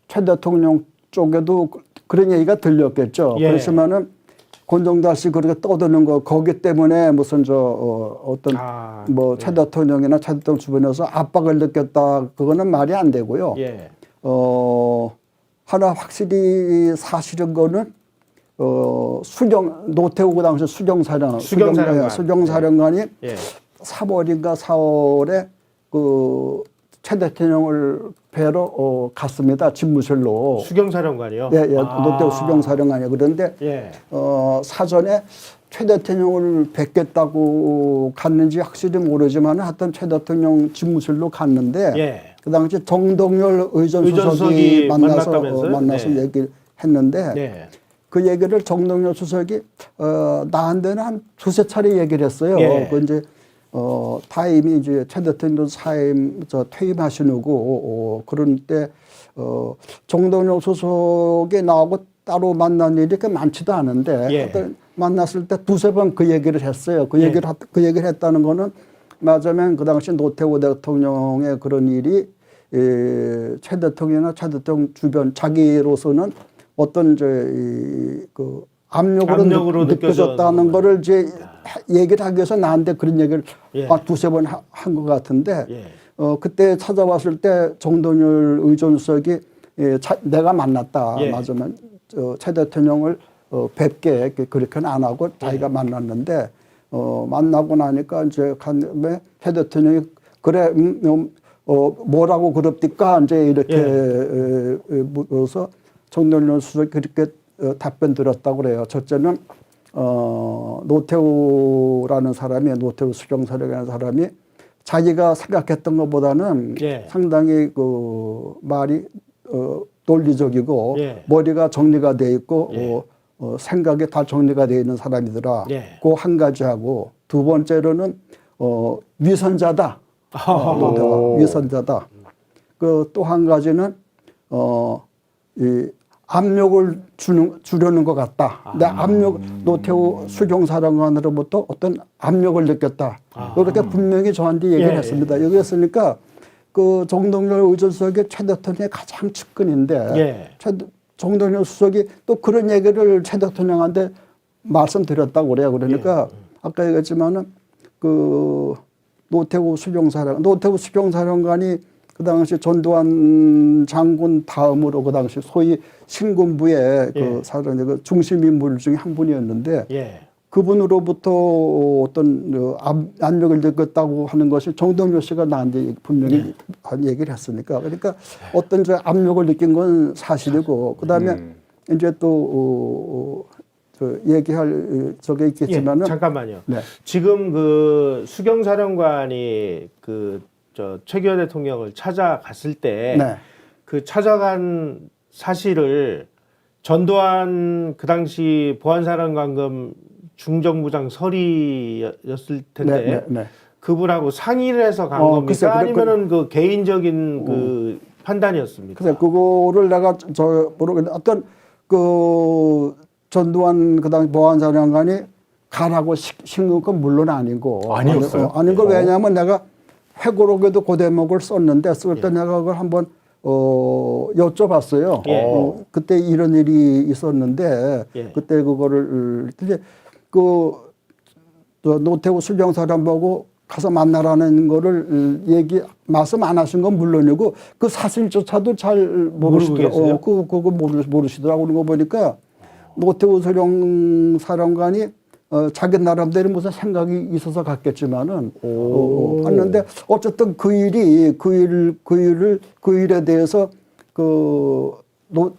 최 대통령 쪽에도 그런 얘기가 들렸겠죠. 그렇지만은 권정달 씨 그렇게 떠드는 거 거기 때문에 무슨 최 대통령이나 최 대통령 주변에서 압박을 느꼈다 그거는 말이 안 되고요. 하나 확실히 사실인 거는 노태우 그 당시 수경사령관이 3월인가 4월에 최 대통령을 뵈러 갔습니다. 집무실로. 수경사령관이요? 노태우 수경사령관이요. 그런데 사전에 최 대통령을 뵙겠다고 갔는지 확실히 모르지만 하여튼 최 대통령 집무실로 갔는데 그 당시 정동열 의전수석이 만나서 얘기를 했는데 그 얘기를 정동열 수석이 나한테는 한 두세 차례 얘기를 했어요. 그 이제 타임이 이제 최 대통령 사임 퇴임하시고 그런 때 정동영 소속에 나오고 따로 만난 일이 그렇게 많지도 않은데 예. 어떤 만났을 때 두세 번 그 얘기를 했어요. 그 얘기를 했다는 거는 맞으면 그 당시 노태우 대통령의 그런 일이 최 대통령이나 최 대통령 주변 자기로서는 어떤 그 압력으로 느껴졌다는 거를 이제 얘기를 하기 위해서 나한테 그런 얘기를 두세 번 한 것 같은데 그때 찾아왔을 때 정동열 의전수석이 내가 만났다. 맞으면 최 대통령을 뵙게 그렇게는 안 하고 자기가 만났는데 만나고 나니까 이제 최 대통령이 그래 뭐라고 그럽니까 이제 이렇게 물어서 정동열 수석이 그렇게 답변 드렸다고 그래요. 첫째는 노태우라는 사람이 노태우 수경사령이라는 사람이 자기가 생각했던 것보다는 상당히 그 말이 논리적이고 머리가 정리가 돼 있고 생각이 다 정리가 돼 있는 사람이더라. 그 한 가지 하고 두 번째로는 위선자다. 노태우가 위선자다. 그 또 한 가지는 이 압력을 주려는 것 같다. 근데 노태우 수경사령관으로부터 어떤 압력을 느꼈다. 이렇게 분명히 저한테 얘기를 했습니다. 여기 했으니까 그 정동열 의전수석이 최 대통령의 가장 측근인데 정동열 수석이 또 그런 얘기를 최 대통령한테 말씀드렸다고 그래요. 그러니까 아까 얘기했지만은 그 노태우 수경사령관이 그 당시 전두환 장군 다음으로 그 당시 소위 신군부의 그 사람의 그 중심 인물 중에 한 분이었는데 그분으로부터 어떤 압력을 느꼈다고 하는 것이 정동열 씨가 나한테 분명히 얘기를 했으니까 그러니까 어떤 저 압력을 느낀 건 사실이고 그다음에 이제 또 얘기할 저게 있겠지만은 잠깐만요. 지금 그 수경사령관이 최규하 대통령을 찾아갔을 때 그 찾아간 사실을 전두환 그 당시 보안사령관급 중정부장 서리였을 텐데 그분하고 상의를 해서 간 겁니까? 아니면은 그 개인적인 그 판단이었습니까? 그래서 그거를 내가 모르겠는데 어떤 그 전두환 그 당시 보안사령관이 가라고 시킨 건 물론 아니고 아니었어요. 아닌 거 왜냐하면 내가 회고록에도 그 대목을 썼는데 쓸 때 내가 그걸 한번 여쭤봤어요. 그때 이런 일이 있었는데 그때 그거를 이제 그 노태우 수경사령보고 가서 만나라는 거를 말씀 안 하신 건 물론이고 그 사실조차도 잘 모르시더라고요. 그거 모르시더라고. 그런 거 보니까 노태우 수경사령관이 자기 나름대로 무슨 생각이 있어서 갔겠지만은 갔는데 어쨌든 그 일에 대해서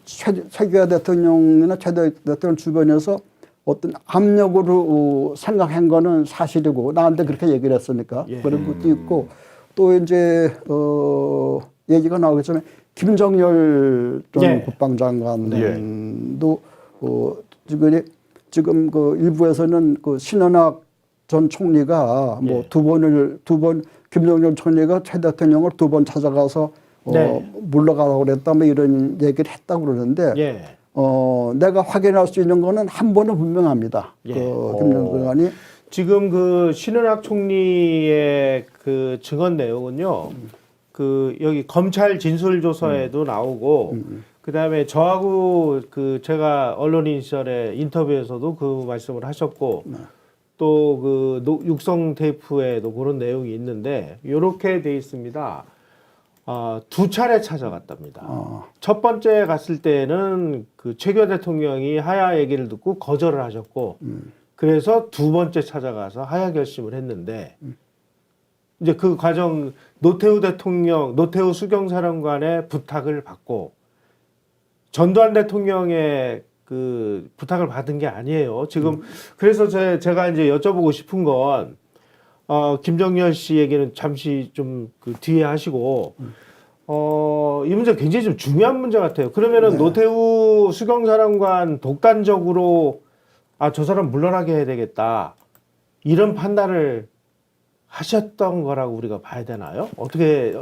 최규하 대통령이나 최 대통령 주변에서 어떤 압력으로 생각한 거는 사실이고 나한테 그렇게 얘기를 했으니까 그런 것도 있고 또 이제 얘기가 나오겠지만 김정열 전 국방장관도 지금 그 일부에서는 그 신원학 전 총리가 뭐 두 번 김정일 총리가 최 대통령을 두 번 찾아가서 물러가라고 그랬다 뭐 이런 얘기를 했다고 그러는데 내가 확인할 수 있는 거는 한 번은 분명합니다. 그 김정일관이 지금 그 신원학 총리의 그 증언 내용은요. 그 여기 검찰 진술조서에도 나오고 그다음에 저하고 그 제가 언론인 시절에 인터뷰에서도 그 말씀을 하셨고 또 그 육성 테이프에도 그런 내용이 있는데 이렇게 돼 있습니다. 두 차례 찾아갔답니다. 첫 번째 갔을 때는 그 최규하 대통령이 하야 얘기를 듣고 거절을 하셨고 그래서 두 번째 찾아가서 하야 결심을 했는데 이제 그 과정 노태우 수경사령관의 부탁을 받고 전두환 대통령의 그 부탁을 받은 게 아니에요. 지금 그래서 제가 이제 여쭤보고 싶은 건 김정열 씨 얘기는 잠시 좀 그 뒤에 하시고 이 문제 굉장히 좀 중요한 문제 같아요. 그러면은 노태우 수경사령관 독단적으로 저 사람 물러나게 해야 되겠다 이런 판단을 하셨던 거라고 우리가 봐야 되나요? 어떻게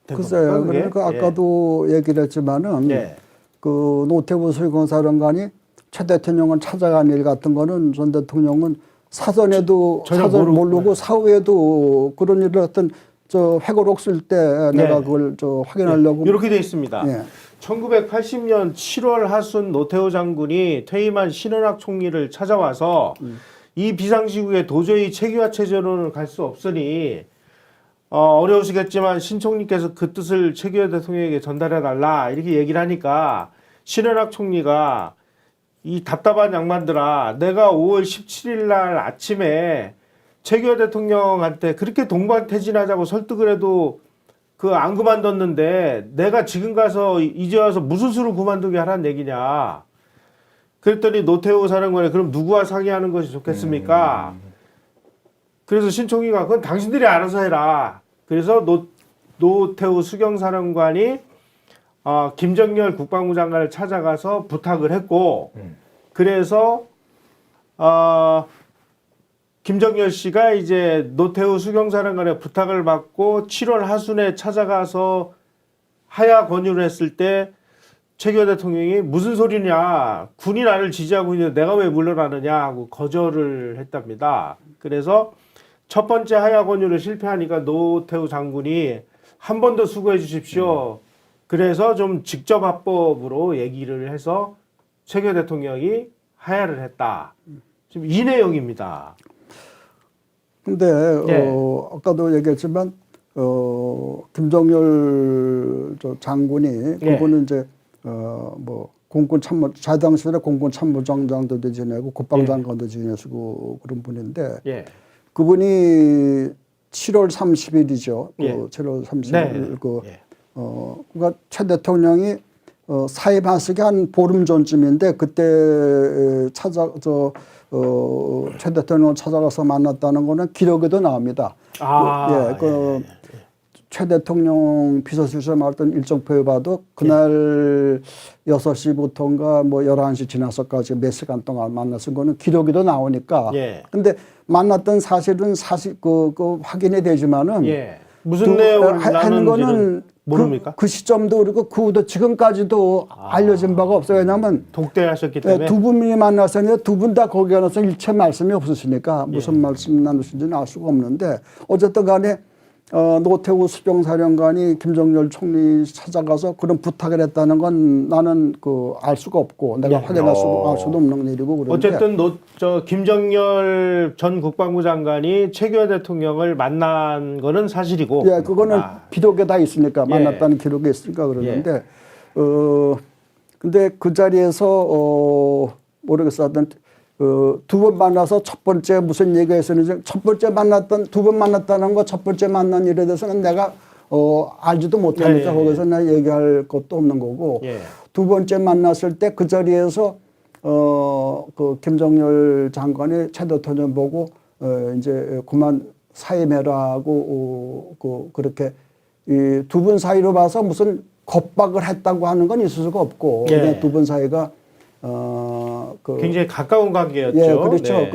된 글쎄요. 겁니까, 그게? 그러니까 아까도 얘기를 했지만은 예. 그 노태우 수경사령관이 최 대통령을 찾아간 일 같은 거는 전 대통령은 사전에도 전혀 사전 모르고 네. 사후에도 그런 일을 어떤 저 회고록 쓸 때 내가 그걸 저 확인하려고 이렇게 돼 있습니다. 예. 1980년 7월 하순 노태우 장군이 퇴임한 신원학 총리를 찾아와서 이 비상시국에 도저히 체계화 체제로는 갈 수 없으니 어려우시겠지만 신 총리께서 그 뜻을 최규하 대통령에게 전달해 달라 이렇게 얘기를 하니까 신원학 총리가 이 답답한 양반들아 내가 5월 17일 날 아침에 최규하 대통령한테 그렇게 동반퇴진하자고 설득을 해도 그 안 그만뒀는데 내가 지금 가서 이제 와서 무슨 수로 그만두게 하라는 얘기냐. 그랬더니 노태우 사령관이 그럼 누구와 상의하는 것이 좋겠습니까? 그래서 신총리가 그건 당신들이 알아서 해라. 그래서 노태우 수경사령관이 김정열 국방부 장관을 찾아가서 부탁을 했고 그래서 김정열 씨가 이제 노태우 수경사령관의 부탁을 받고 7월 하순에 찾아가서 하야 권유를 했을 때 최규하 대통령이 무슨 소리냐 군이 나를 지지하고 있는데 내가 왜 물러나느냐 하고 거절을 했답니다. 그래서 첫 번째 하야 권유를 실패하니까 노태우 장군이 한 번 더 수고해 주십시오. 그래서 좀 직접 합법으로 얘기를 해서 최규하 대통령이 하야를 했다. 지금 이 내용입니다. 근데 예. 아까도 얘기했지만 김정열 저 장군이 예. 그분은 이제 뭐 공군 참모 자당시절에 공군 참모장장도 지내고 국방장관도 지내시고 그런 분인데 예. 그분이 7월 30일이죠. 예. 7월 30일 네. 그 그러니까 최 대통령이 사임하시기 한 보름 전쯤인데 그때 최 대통령을 찾아가서 만났다는 거는 기록에도 나옵니다. 최 대통령 비서실장 말했던 일정표에 봐도 그날 6시부터인가 뭐 11시 지나서까지 몇 시간 동안 만났은 거는 기록에도 나오니까. 예. 근데 만났던 사실은 그 확인이 되지만은 예. 무슨 내용을 하는 거는 모릅니까? 그 시점도 그리고 그 후도 지금까지도 알려진 바가 없어요. 왜냐하면 독대하셨기 때문에 두 분이 만났었는데 두 분 다 거기에 나서 일체 말씀이 없으시니까 무슨 말씀 나누신지는 알 수가 없는데 어쨌든 간에 노태우 수경사령관이 김정열 총리 찾아가서 그런 부탁을 했다는 건 나는 알 수가 없고 내가 확인할 알 수도 없는 일이고 그런데 어쨌든 김정열 전 국방부 장관이 최규하 대통령을 만난 거는 사실이고 예, 그거는 기록에 다 있으니까 만났다는 기록에 있으니까 그러는데 근데 그 자리에서 모르겠어 하여튼 두 번 만나서 첫 번째 무슨 얘기가 있었는지 첫 번째 두 번 만났다는 거 첫 번째 만난 일에 대해서는 내가 알지도 못하니까 거기서 나 얘기할 것도 없는 거고 두 번째 만났을 때 그 자리에서 그 김정열 장관이 최 대통령 보고 이제 그만 사임해라고 그렇게 이 두 분 사이로 봐서 무슨 겁박을 했다고 하는 건 있을 수가 없고 두 분 사이가 굉장히 가까운 관계였죠. 예, 그렇죠. 네.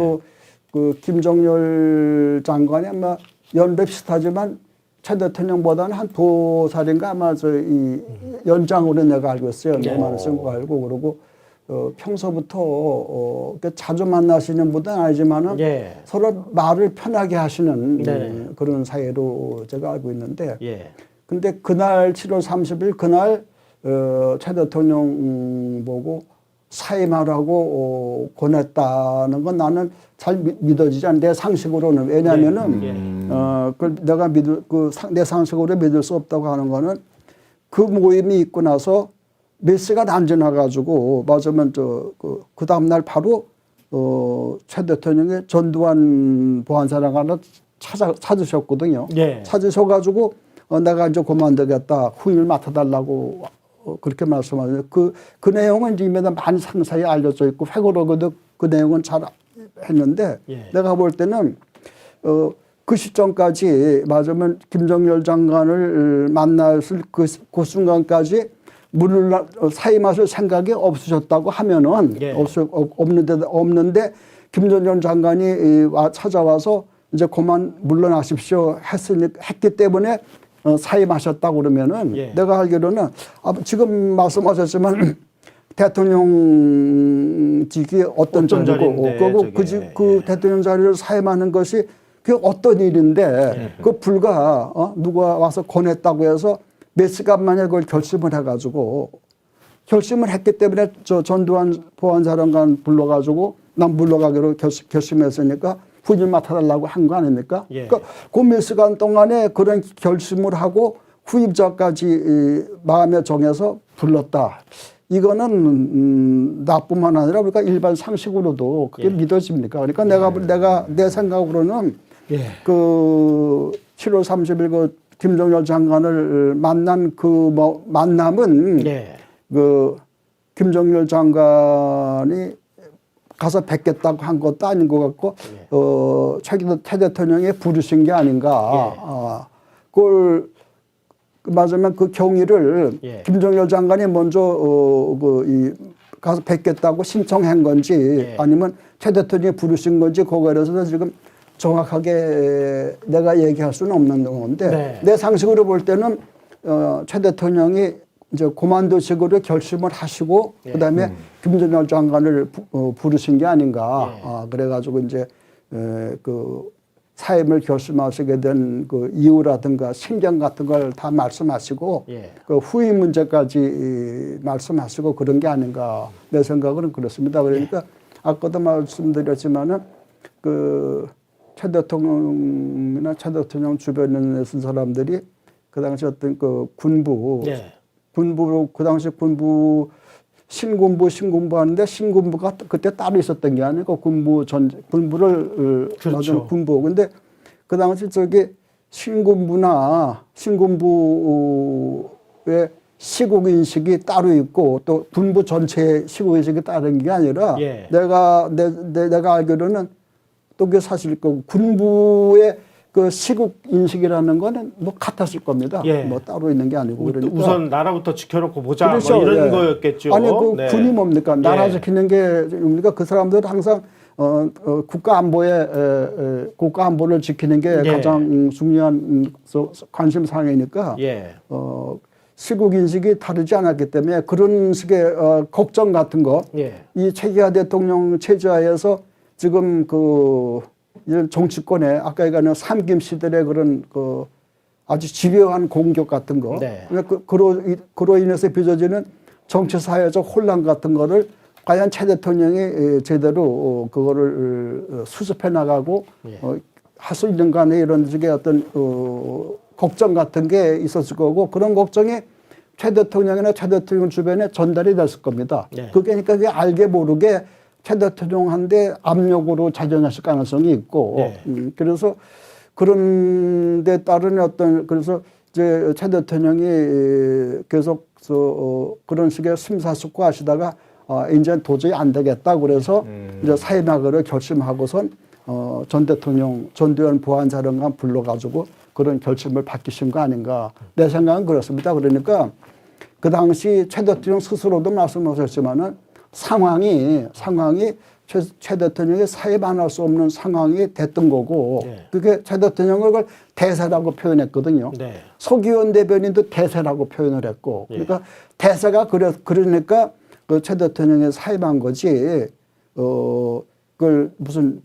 그 김정열 장관이 아마 연배 비슷하지만 최 대통령보다는 한 2살인가 아마 이 연장으로 내가 알고 있어요. 연배만을 쓴 거 알고 그러고 평소부터 자주 만나시는 분은 아니지만은 서로 말을 편하게 하시는 그런 사이로 제가 알고 있는데 근데 그날 7월 30일 그날 최 대통령 보고 사임하라고 권했다는 건 나는 잘 믿어지지 않는 내 상식으로는 왜냐하면은 그걸 내가 내 상식으로 믿을 수 없다고 하는 거는 그 모임이 있고 나서 몇 시간 안 지나가지고 맞으면 그 다음 날 바로 최 대통령의 전두환 보안사령관을 찾으셨거든요. 찾으셔가지고 내가 이제 그만두겠다 후임을 맡아달라고. 그렇게 말씀하셨는데 그 내용은 이미 많이 상세히 알려져 있고 회고록에도 그 내용은 잘 했는데 내가 볼 때는 그 시점까지 맞으면 김정열 장관을 만났을 그 순간까지 사임하실 생각이 없으셨다고 하면은 없는데 김정열 장관이 찾아와서 이제 그만 물러나십시오 했기 때문에 사임하셨다고 그러면은 예. 내가 알기로는 지금 말씀하셨지만 대통령직이 어떤 자리고 자리인데, 그 대통령 자리를 사임하는 것이 그 어떤 일인데 그 불과 누가 와서 권했다고 해서 몇 시간 만에 그걸 결심을 해가지고 결심을 했기 때문에 저 전두환 보안사령관 불러가지고 난 물러가기로 결심했으니까 후임 맡아달라고 한 거 아닙니까? 예. 그러니까 그 몇 시간 동안에 그런 결심을 하고 후임자까지 마음에 정해서 불렀다. 이거는 나뿐만 아니라 우리가 일반 상식으로도 그게 믿어집니까? 그러니까 내가 내 생각으로는 그 7월 30일 그 김정일 장관을 만난 그 만남은 그 김정일 장관이 가서 뵙겠다고 한 것도 아닌 것 같고 최 대통령이 부르신 게 아닌가. 그걸 맞으면 그 경위를 김정일 장관이 먼저 가서 뵙겠다고 신청한 건지 아니면 최 대통령이 부르신 건지 그거에 대해서는 지금 정확하게 내가 얘기할 수는 없는 건데 내 상식으로 볼 때는 최 대통령이 이제 고만두식으로 결심을 하시고 그다음에 김정일 장관을 부르신 게 아닌가. 그래가지고 이제 그 사임을 결심하시게 된 그 이유라든가 신경 같은 걸 다 말씀하시고 그 후임 문제까지 말씀하시고 그런 게 아닌가. 내 생각은 그렇습니다. 그러니까 아까도 말씀드렸지만은 그 최 대통령이나 최 대통령 주변에 있는 사람들이 그 당시 어떤 그 군부 그 당시 군부 신군부 하는데 신군부가 그때 따로 있었던 게 아니고 군부를 그렇죠. 군부. 근데 그 당시 저기 신군부의 시국 인식이 따로 있고 또 군부 전체의 시국 인식이 다른 게 아니라 내가 알기로는 또 그게 사실 그 군부의 그 시국 인식이라는 거는 뭐 같았을 겁니다. 뭐 따로 있는 게 아니고 그러니까 우선 나라부터 지켜놓고 보자 그렇죠. 뭐 이런 거였겠죠. 아니 그 군이 뭡니까? 나라 지키는 게 뭡니까? 그 사람들은 항상 국가 안보를 지키는 게 가장 중요한 관심 사항이니까 시국 인식이 다르지 않았기 때문에 그런 식의 걱정 같은 거 이 최기하 대통령 체제하에서 지금 그 이런 정치권에 아까 얘기한 삼김 시대의 그런 그 아주 집요한 공격 같은 거, 그로 인해서 빚어지는 정치 사회적 혼란 같은 거를 과연 최 대통령이 제대로 그거를 수습해 나가고 할 수 있는가 하는 이런 식의 어떤 걱정 같은 게 있었을 거고 그런 걱정이 최 대통령이나 최 대통령 주변에 전달이 됐을 겁니다. 그러니까 그게 알게 모르게 최 대통령한테 압력으로 작용했을 가능성이 있고 그래서 그런 데 따른 어떤 그래서 이제 최 대통령이 계속 그런 식의 심사숙고하시다가 이제 도저히 안 되겠다 그래서 이제 사임하기로 결심하고선 전 대통령 전두환 보안사령관 불러가지고 그런 결심을 바뀌신 거 아닌가. 내 생각은 그렇습니다. 그러니까 그 당시 최 대통령 스스로도 말씀하셨지만은 상황이 최 대통령이 사임 안 할 수 없는 상황이 됐던 거고 그게 최 대통령을 그걸 대세라고 표현했거든요. 서기원 대변인도 대세라고 표현을 했고 그러니까 대세가 그러니까 그 최 대통령이 사임한 거지 그걸 무슨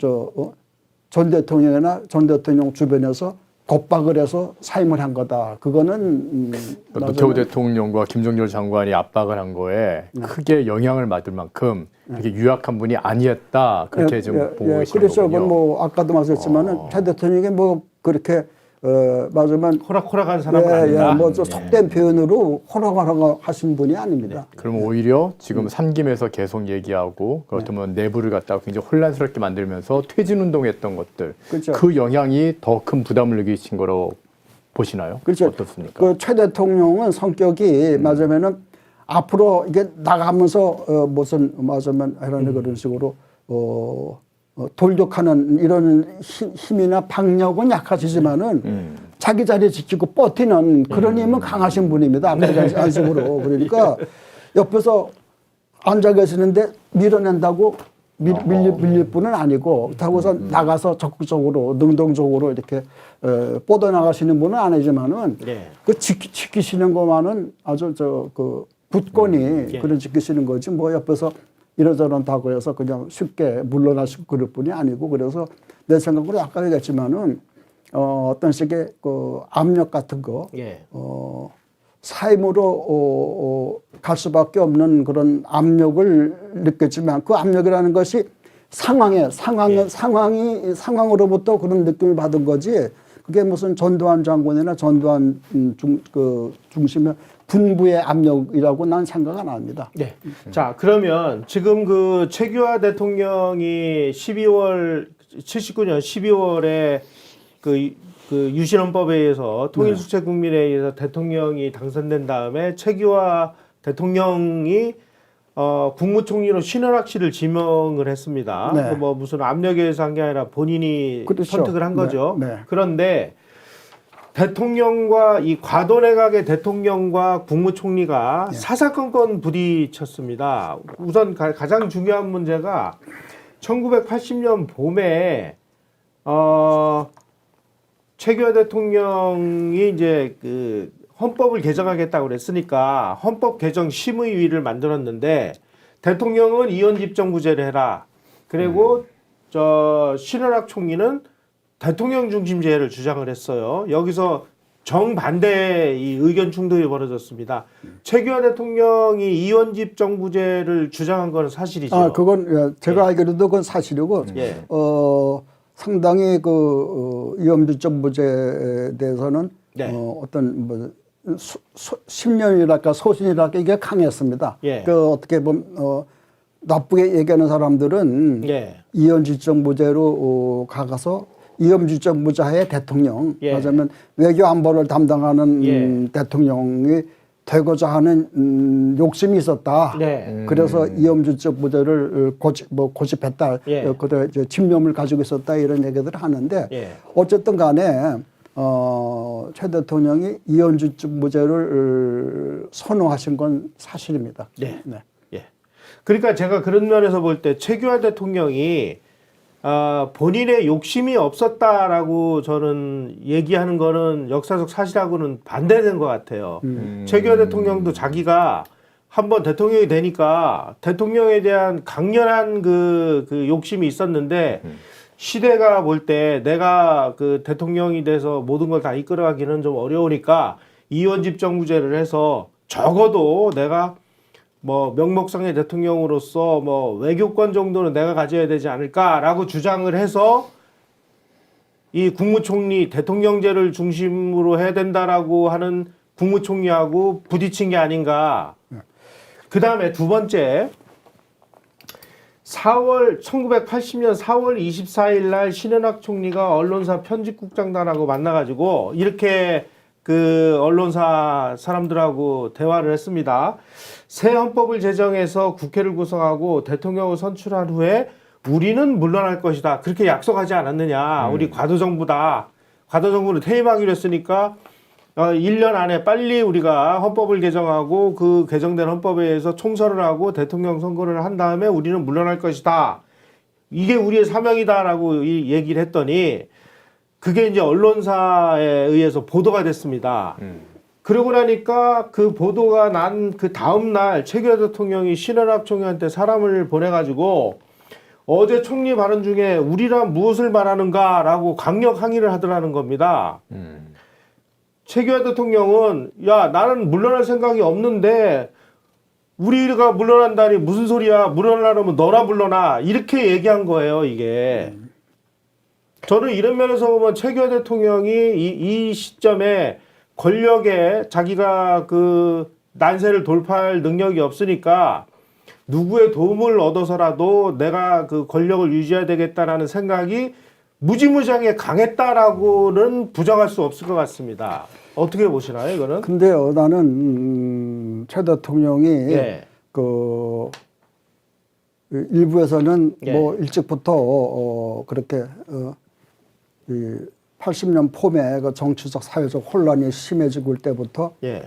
전 대통령이나 전 대통령 주변에서 겁박을 해서 사임을 한 거다. 그거는 노태우 대통령과 김정일 장관이 압박을 한 거에 크게 영향을 받을 만큼 그렇게 유약한 분이 아니었다. 그렇게 좀 보고 계시는 그렇죠. 거군요. 뭐 아까도 말씀했지만은 최 대통령이 뭐 그렇게 맞으면 호락호락한 사람은 아니다. 뭐 속된 표현으로 호락호락 하신 분이 아닙니다. 그럼 오히려 지금 삼김에서 계속 얘기하고 그렇다면 내부를 갖다가 굉장히 혼란스럽게 만들면서 퇴진운동했던 것들 그렇죠. 그 영향이 더 큰 부담을 느끼신 거로 보시나요? 그렇죠. 어떻습니까? 그 최 대통령은 성격이 맞으면은 앞으로 이게 나가면서 무슨 맞으면 이런 그런 식으로 돌격하는 이런 힘이나 박력은 약하시지만은 자기 자리 지키고 버티는 그런 힘은 강하신 분입니다. 아까 안식으로. 그러니까 옆에서 앉아 계시는데 밀어낸다고 밀릴 뿐은 아니고 그렇다고서 나가서 적극적으로 능동적으로 이렇게 뻗어나가시는 분은 아니지만은 예. 그 지키시는 것만은 아주 그 굳건히 예. 그런 지키시는 거지 뭐 옆에서 이러저런 다 그래서 그냥 쉽게 물러나시고 그럴 뿐이 아니고 그래서 내 생각으로 아까 얘기했지만은 어떤 식의 그 압력 같은 거 예. 사임으로 갈 수밖에 없는 그런 압력을 느꼈지만 그 압력이라는 것이 상황으로부터 그런 느낌을 받은 거지 그게 무슨 전두환 장군이나 전두환 중심의 군부의 압력이라고 난 생각 안 합니다. 네. 자, 그러면 지금 그 최규하 대통령이 79년 12월에 그 유신헌법에 의해서 통일수채국민에 의해서 대통령이 당선된 다음에 최규하 대통령이 국무총리로 신원학 씨를 지명을 했습니다. 네. 뭐 무슨 압력에 의해서 한 게 아니라 본인이 그렇죠. 선택을 한 거죠. 네. 네. 그런데 대통령과 이 과도내각의 대통령과 국무총리가 사사건건 부딪혔습니다. 우선 가장 중요한 문제가 1980년 봄에 최규하 대통령이 이제 그 헌법을 개정하겠다고 그랬으니까 헌법 개정 심의위를 만들었는데 대통령은 이원집정부제를 해라. 그리고 신원학 총리는 대통령 중심제를 주장을 했어요. 여기서 정반대의 이 의견 충돌이 벌어졌습니다. 최규하 대통령이 이원집정부제를 주장한 건 사실이죠. 아, 그건 제가 알기로도 그건 사실이고 예. 상당히 그 이원집정부제에 대해서는 네. 어떤 뭐 심령이랄까 소신이랄까 이게 강했습니다. 예. 그 어떻게 보면 나쁘게 얘기하는 사람들은 예. 이원집정부제로 가서 이원집정부제의 대통령, 예. 말하자면 외교 안보를 담당하는 예. 대통령이 되고자 하는 욕심이 있었다. 네. 그래서 이원집정부제를 고집했다. 예. 그때 집념을 가지고 있었다 이런 얘기들을 하는데 예. 어쨌든 간에 최 대통령이 이원집정부제를 선호하신 건 사실입니다. 네. 네. 예. 그러니까 제가 그런 면에서 볼 때 최규하 대통령이 본인의 욕심이 없었다라고 저는 얘기하는 거는 역사적 사실하고는 반대된 것 같아요. 최규하 대통령도 자기가 한번 대통령이 되니까 대통령에 대한 강렬한 그 욕심이 있었는데 시대가 볼 때 내가 그 대통령이 돼서 모든 걸 다 이끌어가기는 좀 어려우니까 이원집정부제를 해서 적어도 내가 뭐 명목상의 대통령으로서 뭐 외교권 정도는 내가 가져야 되지 않을까라고 주장을 해서 이 국무총리 대통령제를 중심으로 해야 된다라고 하는 국무총리하고 부딪힌 게 아닌가. 그 다음에 두 번째 1980년 4월 24일 날 신현학 총리가 언론사 편집국장단하고 만나가지고 이렇게 그 언론사 사람들하고 대화를 했습니다. 새 헌법을 제정해서 국회를 구성하고 대통령을 선출한 후에 우리는 물러날 것이다. 그렇게 약속하지 않았느냐. 우리 과도정부다. 과도정부를 퇴임하기로 했으니까 1년 안에 빨리 우리가 헌법을 개정하고 그 개정된 헌법에 의해서 총선을 하고 대통령 선거를 한 다음에 우리는 물러날 것이다. 이게 우리의 사명이다라고 얘기를 했더니 그게 이제 언론사에 의해서 보도가 됐습니다. 그러고 나니까 그 보도가 난 그 다음 날 최규하 대통령이 신원학 총리한테 사람을 보내가지고 어제 총리 발언 중에 우리란 무엇을 말하는가라고 강력 항의를 하더라는 겁니다. 최규하 대통령은 야 나는 물러날 생각이 없는데 우리가 물러난다니 무슨 소리야. 물러나려면 너나 물러나. 이렇게 얘기한 거예요 이게. 저는 이런 면에서 보면 최규하 대통령이 이 시점에 권력에 자기가 그 난세를 돌파할 능력이 없으니까 누구의 도움을 얻어서라도 내가 그 권력을 유지해야 되겠다라는 생각이 무지무지하게 강했다라고는 부정할 수 없을 것 같습니다. 어떻게 보시나요, 이거는? 근데요, 나는 최 대통령이 예. 그 일부에서는 예. 뭐 일찍부터 그렇게 이 80년 폼에 그 정치적 사회적 혼란이 심해지고 일 때부터 예.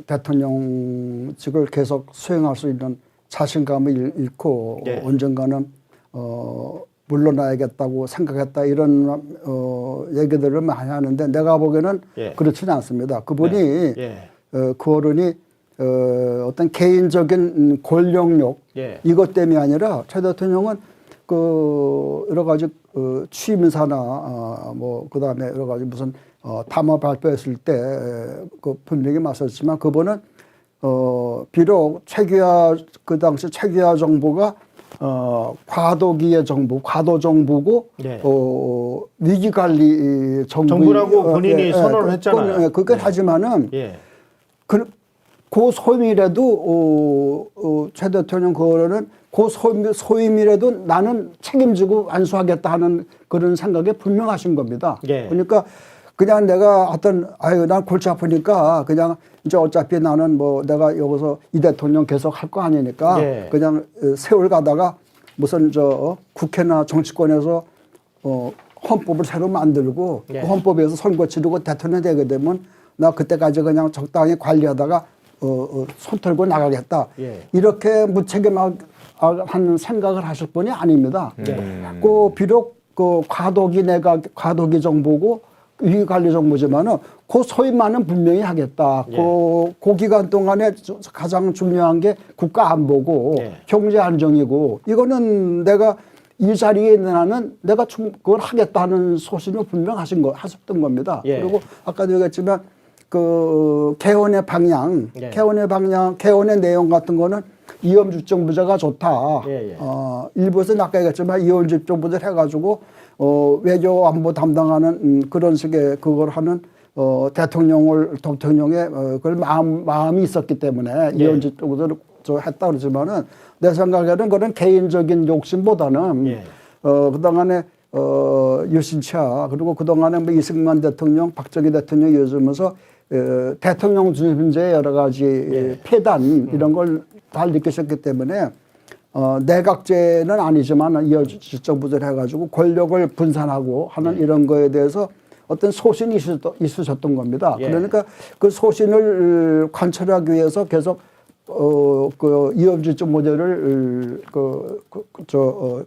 대통령직을 계속 수행할 수 있는 자신감을 잃고 예. 언젠가는 물러나야겠다고 생각했다 이런 얘기들을 많이 하는데 내가 보기에는 예. 그렇지는 않습니다. 그분이 예. 그 어른이 어떤 개인적인 권력욕 예. 이것 때문이 아니라 최 대통령은 그 여러 가지 취임사나 뭐 그다음에 여러 가지 무슨 담화 발표했을 때 그 분명히 맞섰지만 그분은 비록 최규하 그 당시 최규하 정부가 과도기의 정부, 과도 정부고 예. 위기관리 정부라고 본인이 선언을 했잖아요. 그렇게 하지만은 예. 그 소임이라도 최 대통령 그거는 소임이라도 나는 책임지고 완수하겠다 하는 그런 생각에 분명하신 겁니다. 예. 그러니까 그냥 내가 난 골치 아프니까 그냥 이제 어차피 나는 뭐 내가 여기서 이 대통령 계속 할 거 아니니까 예. 그냥 세월 가다가 무슨 국회나 정치권에서 헌법을 새로 만들고 예. 그 헌법에서 선거 치르고 대통령 되게 되면 나 그때까지 그냥 적당히 관리하다가 손 털고 나가겠다. 예. 이렇게 무책임한 생각을 하실 분이 아닙니다. 그 비록 그 과도기 정부고 위기관리 정부지만은 그 소임만은 분명히 하겠다. 예. 그 기간 동안에 가장 중요한 게 국가 안보고 예. 경제 안정이고 이거는 내가 이 자리에 있는 한은 내가 그걸 하겠다는 소신을 하셨던 겁니다. 예. 그리고 아까도 얘기했지만 그 개헌의 방향, 예. 개헌의 내용 같은 거는 이현주 정부제가 좋다. 예, 예. 일부에서 아까 얘기했지만 이현주 정부제 해가지고 외교 안보 담당하는 그런 식의 그걸 하는 대통령의 그걸 마음이 있었기 때문에 예. 이현주 정부제를 했다 그러지만은 내 생각에는 그런 개인적인 욕심보다는 예. 그동안에 유신차 그리고 그동안에 뭐 이승만 대통령, 박정희 대통령 이어지면서 대통령 주임제 여러 가지 폐단 이런 걸 잘 느끼셨기 때문에 내각제는 아니지만 이어지정부제를 해가지고 권력을 분산하고 하는 이런 거에 대해서 어떤 소신이 있으셨던 겁니다. 예. 그러니까 그 소신을 관철하기 위해서 계속 그 이현주 모델을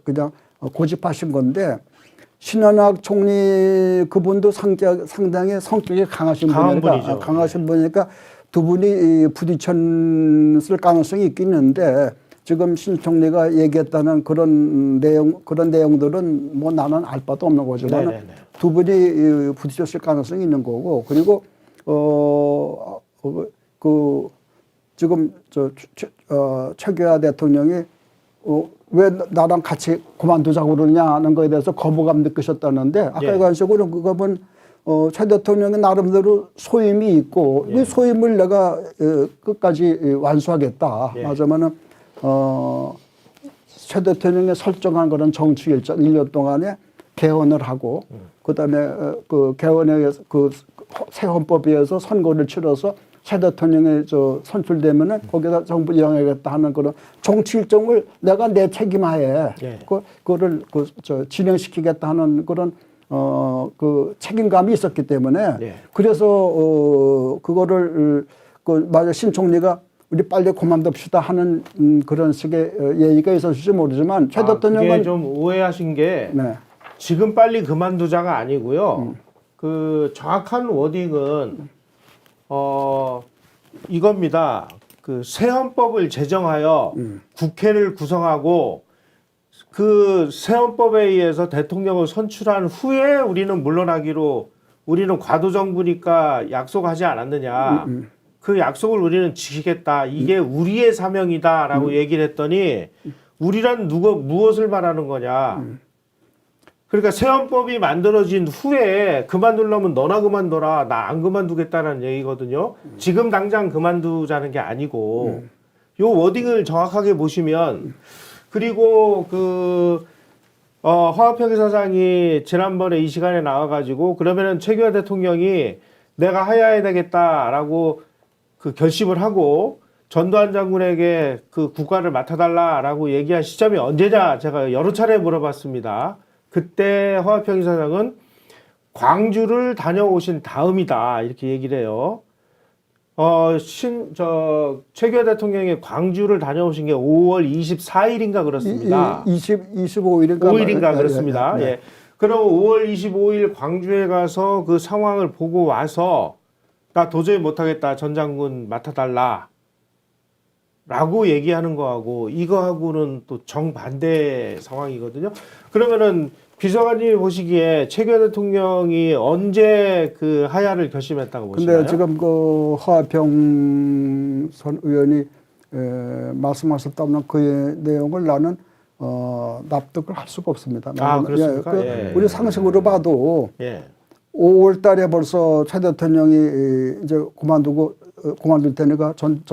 그냥 고집하신 건데 신원학 총리 그분도 상당히 성격이 강하신 분이니까 강하신 분이니까 두 분이 부딪혔을 가능성이 있긴 있는데 지금 신 총리가 얘기했다는 그런 내용들은 뭐 나는 알 바도 없는 거지만 두 분이 부딪혔을 가능성이 있는 거고 그리고 지금 최규하 대통령이 왜 나랑 같이 그만두자고 그러냐는 거에 대해서 거부감 느끼셨다는데 아까 그런 식으로 그거는 최 대통령의 나름대로 소임이 있고 이 소임을 내가 끝까지 완수하겠다. 하지만은 최 대통령이 설정한 그런 정치 일정 1년 동안에 개헌을 하고 그다음에 그 개헌에 의해서 그 새 헌법에 의해서 선거를 치러서 최 대통령이 선출되면은 거기다 정부 이양하겠다 하는 그런 정치 일정을 내가 내 책임하에 그거를 진행시키겠다 하는 그런 그 책임감이 있었기 때문에 그래서 그거를 맞아 신 총리가 우리 빨리 그만둡시다 하는 그런 식의 얘기가 있었을지 모르지만 최 대통령은 그게 좀 오해하신 게 지금 빨리 그만두자가 아니고요. 그 정확한 워딩은 이겁니다. 그 새 헌법을 제정하여 국회를 구성하고 그 새 헌법에 의해서 대통령을 선출한 후에 우리는 물러나기로 우리는 과도정부니까 약속하지 않았느냐. 그 약속을 우리는 지키겠다. 이게 우리의 사명이다라고 얘기를 했더니 우리란 무엇을 말하는 거냐. 그러니까 새 헌법이 만들어진 후에 그만두려면 너나 그만둬라. 나 안 그만두겠다는 얘기거든요. 지금 당장 그만두자는 게 아니고 요 워딩을 정확하게 보시면 그리고 화합회계 사장이 지난번에 이 시간에 나와가지고 그러면은 최규하 대통령이 내가 하야해야 되겠다라고 그 결심을 하고 전두환 장군에게 그 국가를 맡아달라라고 얘기한 시점이 언제냐 제가 여러 차례 물어봤습니다. 그때 화합회계 사장은 광주를 다녀오신 다음이다 이렇게 얘기를 해요. 최규하 대통령이 광주를 다녀오신 게 5월 24일인가 그렇습니다. 25일인가 5일인가 그렇습니다. 네. 예. 그럼 5월 25일 광주에 가서 그 상황을 보고 와서 나 도저히 못하겠다. 전 장군 맡아달라. 라고 얘기하는 거하고 이거하고는 또 정반대 상황이거든요. 그러면은 비서관님이 보시기에 최규하 대통령이 언제 그 하야를 결심했다고 보시나요? 근데 지금 그 하평 선 의원이 말씀하셨다면 그 내용을 나는 납득을 할 수가 없습니다. 그렇습니까? 예. 우리 상식으로 봐도 예. 5월 달에 벌써 최 대통령이 이제 그만둘 테니까 전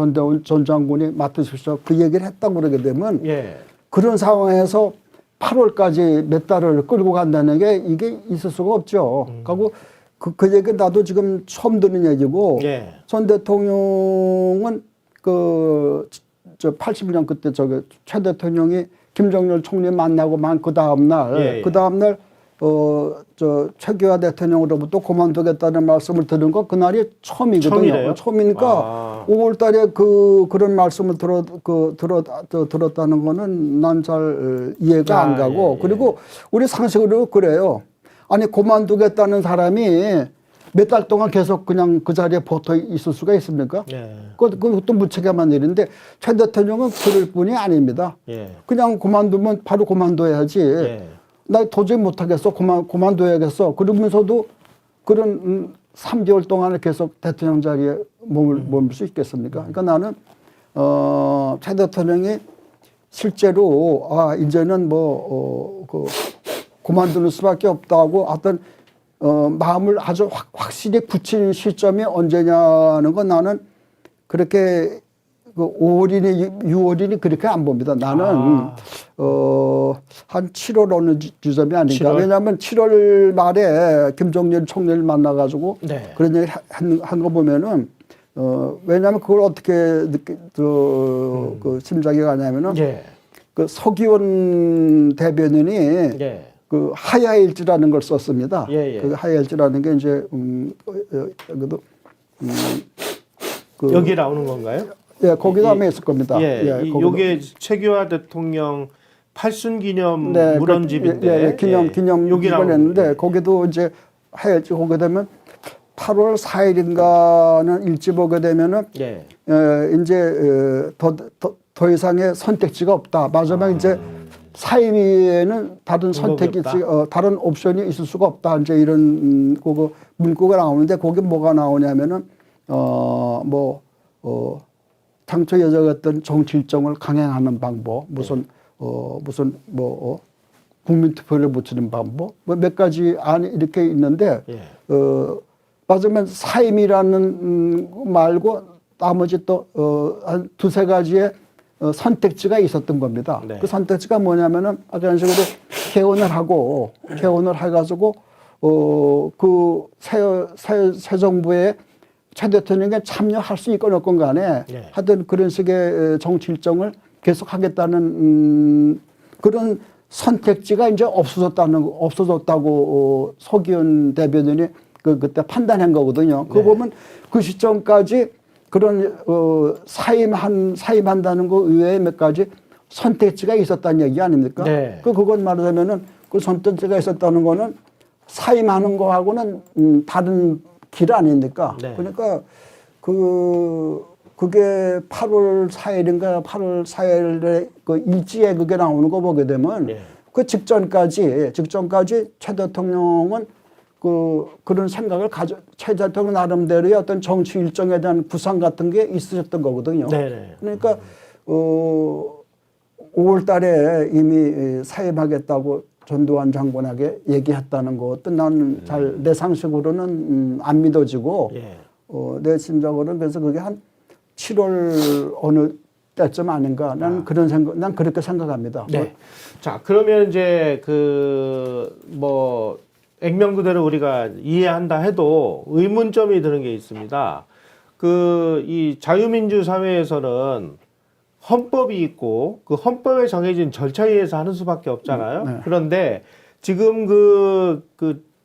장군이 맡으십시오. 그 얘기를 했다고 그러게 되면 예. 그런 상황에서 8월까지 몇 달을 끌고 간다는 게 이게 있을 수가 없죠. 그리고 그 얘기 나도 지금 처음 듣는 얘기고 예. 전 대통령은 그 80년 그때 최 대통령이 김정일 총리 만나고만 그 다음 날 최규하 대통령으로부터 그만두겠다는 말씀을 들은 거 그날이 처음이거든요. 처음이니까 5월 달에 그런 말씀을 들었다는 거는 난 잘 이해가 안 가고 그리고 우리 상식으로 그래요. 아니 그만두겠다는 사람이 몇 달 동안 계속 그냥 그 자리에 붙어 있을 수가 있습니까? 예. 그것도 무책임한 일인데 최 대통령은 그럴 뿐이 아닙니다. 예. 그냥 그만두면 바로 그만둬야지. 예. 나 도저히 못하겠어. 그만둬야겠어. 그러면서도 그런 3개월 동안을 계속 대통령 자리에 머물 수 있겠습니까? 그러니까 나는 최 대통령이 실제로 이제는 그만두는 수밖에 없다고 어떤 마음을 아주 확실히 굳힌 시점이 언제냐는 건 나는 그렇게 5월이니 6월이니 그렇게 안 봅니다. 나는 한 7월 어느 지점이 아닌가. 7월? 왜냐하면 7월 말에 김정일 총리를 만나가지고 네. 그런 얘기 한 거 보면은 왜냐하면 그걸 어떻게 그 심장이 가냐면은 예. 그 서기원 대변인이 예. 그 하야일지라는 걸 썼습니다. 예, 예. 그 하야일지라는 게 이제 여기도 여기 나오는 건가요? 예, 거기도 아마 있을 겁니다. 예. 거기도. 요게 최규하 대통령 8순 기념 네, 물원집인데 기념 여기 이번했는데 거기도 이제 하야일지 보게 되면 8월 4일인가는 일찍 보게 되면은 예. 이제 더 이상의 선택지가 없다. 마지막 이제 사임위에는 다른 선택이 다른 옵션이 있을 수가 없다. 이제 이런 그거 문구가 나오는데 거기 뭐가 나오냐면은 당초 예정했던 정치 일정을 강행하는 방법, 무슨 국민 투표를 붙이는 방법, 몇 가지 안이 이렇게 있는데 맞으면 사임이라는 말고 나머지 또 한 두세 가지의 선택지가 있었던 겁니다. 네. 그 선택지가 뭐냐면은 그런 식으로 개헌을 해가지고 그 새 정부의 최 대통령에 참여할 수 있건 없건 간에 네. 하여튼 그런 식의 정치 일정을 계속하겠다는 그런 선택지가 이제 없어졌다고 서기현 대변인이 그때 판단한 거거든요. 그거 네. 보면 그 시점까지 그런 사임한다는 거 외에 몇 가지 선택지가 있었다는 얘기 아닙니까? 네. 그건 말하자면은 그 선택지가 있었다는 거는 사임하는 거하고는 다른 길 아닙니까? 네. 그러니까 그게 8월 4일인가 8월 4일에 그 일지에 그게 나오는 거 보게 되면 네. 그 직전까지 최 대통령은 그런 생각을 최 대통령 나름대로의 어떤 정치 일정에 대한 구상 같은 게 있으셨던 거거든요. 네네. 그러니까 5월 달에 이미 사임하겠다고 전두환 장관에게 얘기했다는 것도 나는 잘 내 상식으로는 안 믿어지고 예. 내 심적으로는 그래서 그게 한 7월 어느 때쯤 아닌가 난 그렇게 생각합니다. 네. 자, 그러면 이제 액면 그대로 우리가 이해한다 해도 의문점이 드는 게 있습니다. 이 자유민주 사회에서는 헌법이 있고 그 헌법에 정해진 절차에 의해서 하는 수밖에 없잖아요. 네. 그런데 지금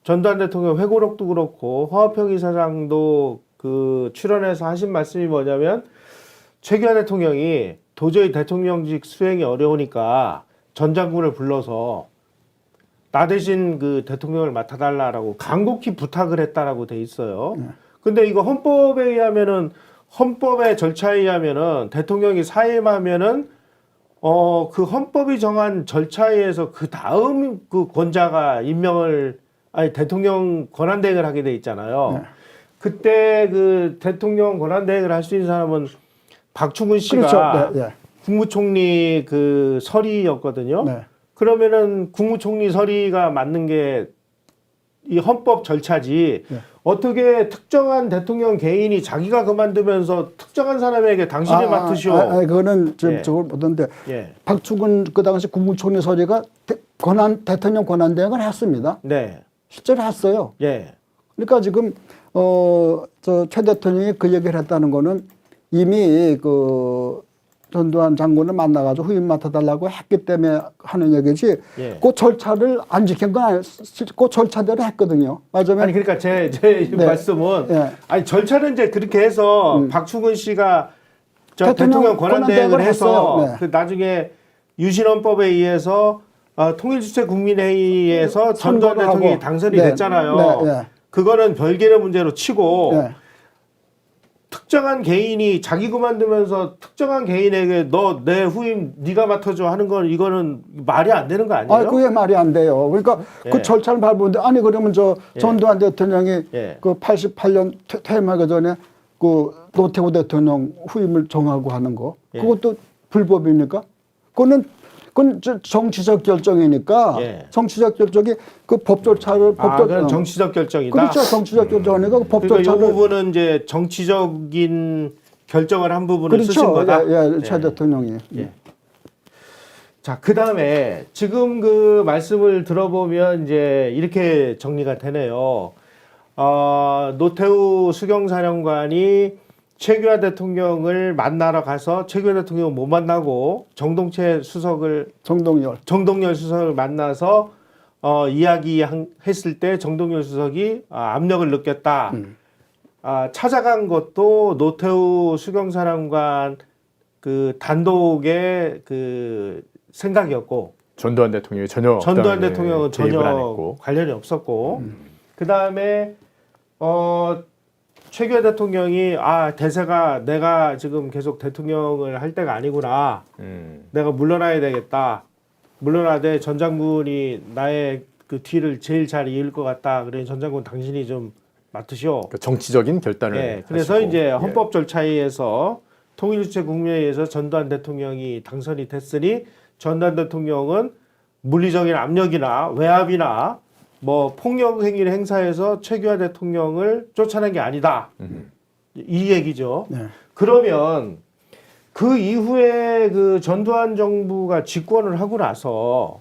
전두환 대통령 회고록도 그렇고 허화평 이사장도 그 출연해서 하신 말씀이 뭐냐면 최규하 대통령이 도저히 대통령직 수행이 어려우니까 전 장군을 불러서 나 대신 그 대통령을 맡아달라라고 간곡히 부탁을 했다라고 돼 있어요. 근데 이거 헌법에 의하면은 헌법의 절차에 의하면은 대통령이 사임하면은 그 헌법이 정한 절차에 의해서 그 다음 그 권자가 대통령 권한대행을 하게 돼 있잖아요. 그때 그 대통령 권한대행을 할 수 있는 사람은 박충근 씨가 그렇죠. 국무총리 그 서리였거든요. 네. 그러면은 국무총리 서리가 맞는 게 이 헌법 절차지. 어떻게 특정한 대통령 개인이 자기가 그만두면서 특정한 사람에게 당신이 맡으시오. 그거는 예. 저걸 보던데 예. 박충근 그 당시 국무총리 서리가 대통령 권한대행을 했습니다. 네. 실제로 했어요. 예. 그러니까 지금 저 최 대통령이 그 얘기를 했다는 거는 이미 그 전두환 장군을 만나가지고 후임 맡아달라고 했기 때문에 하는 얘기지. 예. 그 절차를 안 지킨 건 아니에요. 그 절차대로 했거든요. 맞으면 아니 그러니까 제 네. 말씀은 예. 아니 절차는 이제 그렇게 해서 박충근 씨가 저 대통령 권한대행을 해서 했어요. 네. 그 나중에 유신헌법에 의해서 통일주체국민회의에서 전두환 선거를 대통령이 하고. 당선이 네. 됐잖아요. 네. 그거는 별개의 문제로 치고 네. 특정한 개인이 자기 그만두면서 특정한 개인에게 너 내 후임 네가 맡아줘 하는 건 이거는 말이 안 되는 거 아니에요? 그게 말이 안 돼요. 그러니까 그 예. 절차를 밟았는데 아니 그러면 전두환 대통령이 예. 그 88년 퇴임하기 전에 그 노태우 대통령 후임을 정하고 하는 거 예. 그것도 불법입니까? 그건 정치적 결정이니까 예. 정치적 결정이 그 법 절차를 그건 정치적 결정이다. 그렇죠. 정치적 결정이니까 그법 그러니까 이 절차를 부분은 이제 정치적인 결정을 한 부분을 쓰신 그렇죠. 거다. 최 대통령이. 예. 자, 그 다음에 지금 그 말씀을 들어보면 이제 이렇게 정리가 되네요. 노태우 수경사령관이 최규하 대통령을 만나러 가서 최규하 대통령을 못 만나고 정동열 수석을 만나서 이야기했을 때 정동열 수석이 압력을 느꼈다. 찾아간 것도 노태우 수경사령관 그 단독의 그 생각이었고 전두환 대통령이 전혀 대통령은 개입을 안 전혀 했고. 관련이 없었고 그 다음에 최규하 대통령이 대세가 내가 지금 계속 대통령을 할 때가 아니구나. 내가 물러나야 되겠다. 물러나되 전 장군이 나의 그 뒤를 제일 잘 이을 것 같다. 그래 전 장군 당신이 좀 맡으시오. 그러니까 정치적인 결단을 예, 그래서 하시고. 이제 헌법 절차에 의해서 통일주체국민회의에서 전두환 대통령이 당선이 됐으니 전두환 대통령은 물리적인 압력이나 외압이나 뭐 폭력 행위를 행사해서 최규하 대통령을 쫓아낸 게 아니다. 이 얘기죠. 네. 그러면 그 이후에 그 전두환 정부가 집권을 하고 나서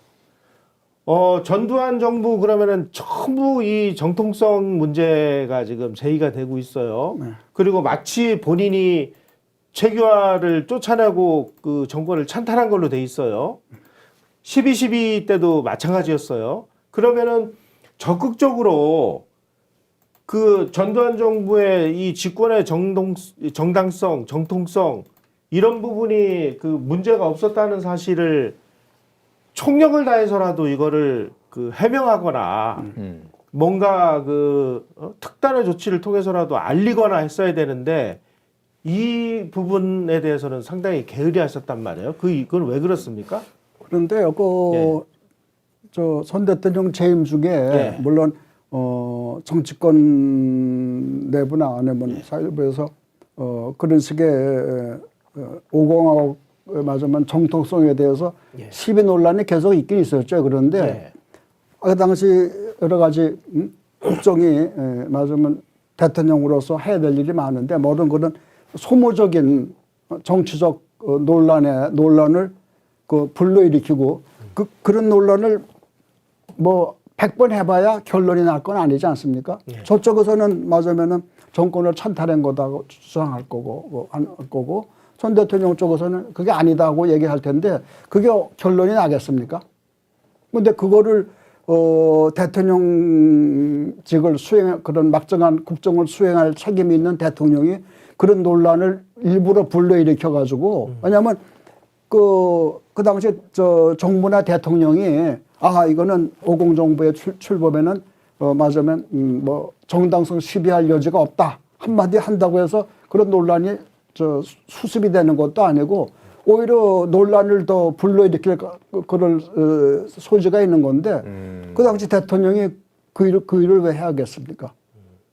전두환 정부 그러면은 전부 이 정통성 문제가 지금 제기가 되고 있어요. 그리고 마치 본인이 최규하를 쫓아내고 그 정권을 찬탈한 걸로 돼 있어요. 12.12 때도 마찬가지였어요. 그러면은 적극적으로 그 전두환 정부의 이 집권의 정당성, 정통성 이런 부분이 그 문제가 없었다는 사실을 총력을 다해서라도 이거를 그 해명하거나 뭔가 그 특단의 조치를 통해서라도 알리거나 했어야 되는데 이 부분에 대해서는 상당히 게으리하셨단 말이에요. 그건 왜 그렇습니까? 그런데요, 저 선 대통령 재임 중에 물론 정치권 내부나 아니면 사회부에서 그런 식의 5공화국 맞으면 정통성에 대해서 시비 논란이 계속 있긴 있었죠. 그런데 그 당시 여러 가지 국정이 맞으면 대통령으로서 해야 될 일이 많은데 모든 그런 소모적인 정치적 논란을 그 불러일으키고 그런 논란을 뭐 100번 해봐야 결론이 날 건 아니지 않습니까? 저쪽에서는 맞으면은 정권을 찬탈한 거다고 주장할 거고 안 거고 전 대통령 쪽에서는 그게 아니다고 얘기할 텐데 그게 결론이 나겠습니까? 근데 그거를 대통령직을 그런 막중한 국정을 수행할 책임이 있는 대통령이 그런 논란을 일부러 불러일으켜 가지고 왜냐하면 그 당시에 정부나 대통령이 이거는 오공정부의 출범에는 맞으면 뭐 정당성 시비할 여지가 없다 한마디 한다고 해서 그런 논란이 수습이 되는 것도 아니고 오히려 논란을 더 불러일으킬 그럴 소지가 있는 건데 그 당시 대통령이 그 일을 왜 해야겠습니까?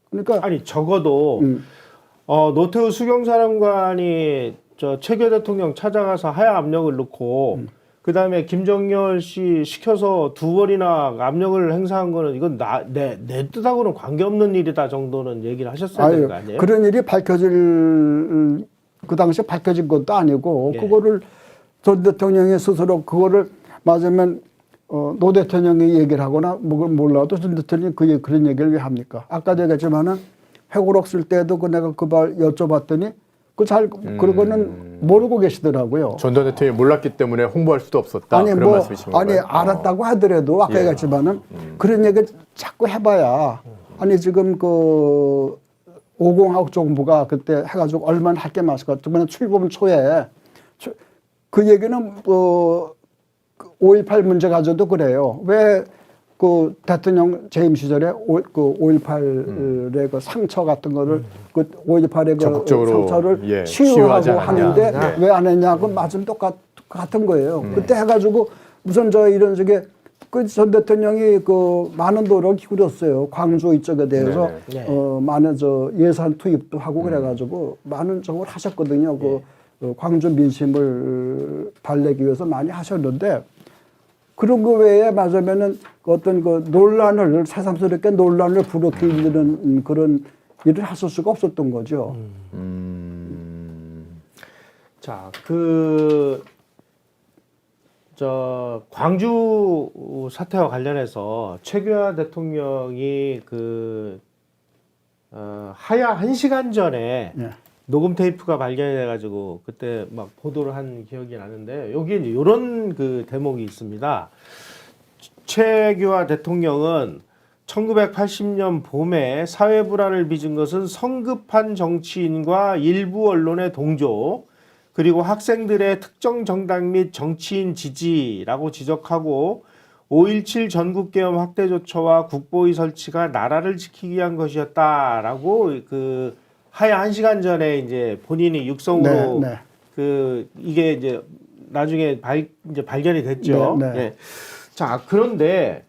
그러니까 아니 적어도 노태우 수경사령관이 최규하 대통령 찾아가서 하야 압력을 넣고 그다음에 김정열 씨 시켜서 2번이나 압력을 행사한 거는 이건 내 뜻하고는 관계없는 일이다 정도는 얘기를 하셨어야 되는 거 아니에요? 그런 일이 그 당시에 밝혀진 것도 아니고 예. 그거를 전 대통령이 스스로 그거를 맞으면 노 대통령이 얘기를 하거나 뭐 몰라도 전 대통령이 그런 얘기를 왜 합니까? 아까도 얘기했지만은 회고록 쓸 때도 내가 그 말 여쭤봤더니 그거는 모르고 계시더라고요. 전두환 대통령이 몰랐기 때문에 홍보할 수도 없었다. 그런 말씀이신 건가요? 알았다고 하더라도 아까 얘기했지만은 그런 얘기를 자꾸 해봐야 아니 지금 그 오공화국 정부가 그때 해가지고 얼마나 할 게 많았을까. 저번에 출범 초에 그 얘기는 5.18 문제 가져도 그래요. 왜 그 대통령 재임 시절에 그 5.18의 그 상처 같은 거를 그 5.18의 그 적극적으로, 상처를 치유하지 치유하고 하는데 왜 안 했냐고 맞으면 똑같은 거예요. 그때 해가지고 무슨 이런 식의 그 전 대통령이 그 많은 노력을 기울였어요. 광주 이쪽에 대해서 많은 예산 투입도 하고 그래가지고 많은 적을 하셨거든요. 그 광주 민심을 달래기 위해서 많이 하셨는데 그런 거 외에 맞으면은 어떤 그 논란을 새삼스럽게 논란을 불러일으키는 그런 일을 하실 수가 없었던 거죠. 자, 광주 사태와 관련해서 최규하 대통령이 하야 1시간 전에 녹음 테이프가 발견이 돼가지고 그때 막 보도를 한 기억이 나는데 여기에 이런 그 대목이 있습니다. 최규하 대통령은 1980년 봄에 사회 불안을 빚은 것은 성급한 정치인과 일부 언론의 동조 그리고 학생들의 특정 정당 및 정치인 지지라고 지적하고 5.17 전국계엄 확대 조처와 국보위 설치가 나라를 지키기 위한 것이었다라고 하야 1시간 전에 이제 본인이 육성으로 이게 이제 나중에 이제 발견이 됐죠. 네. 자, 그런데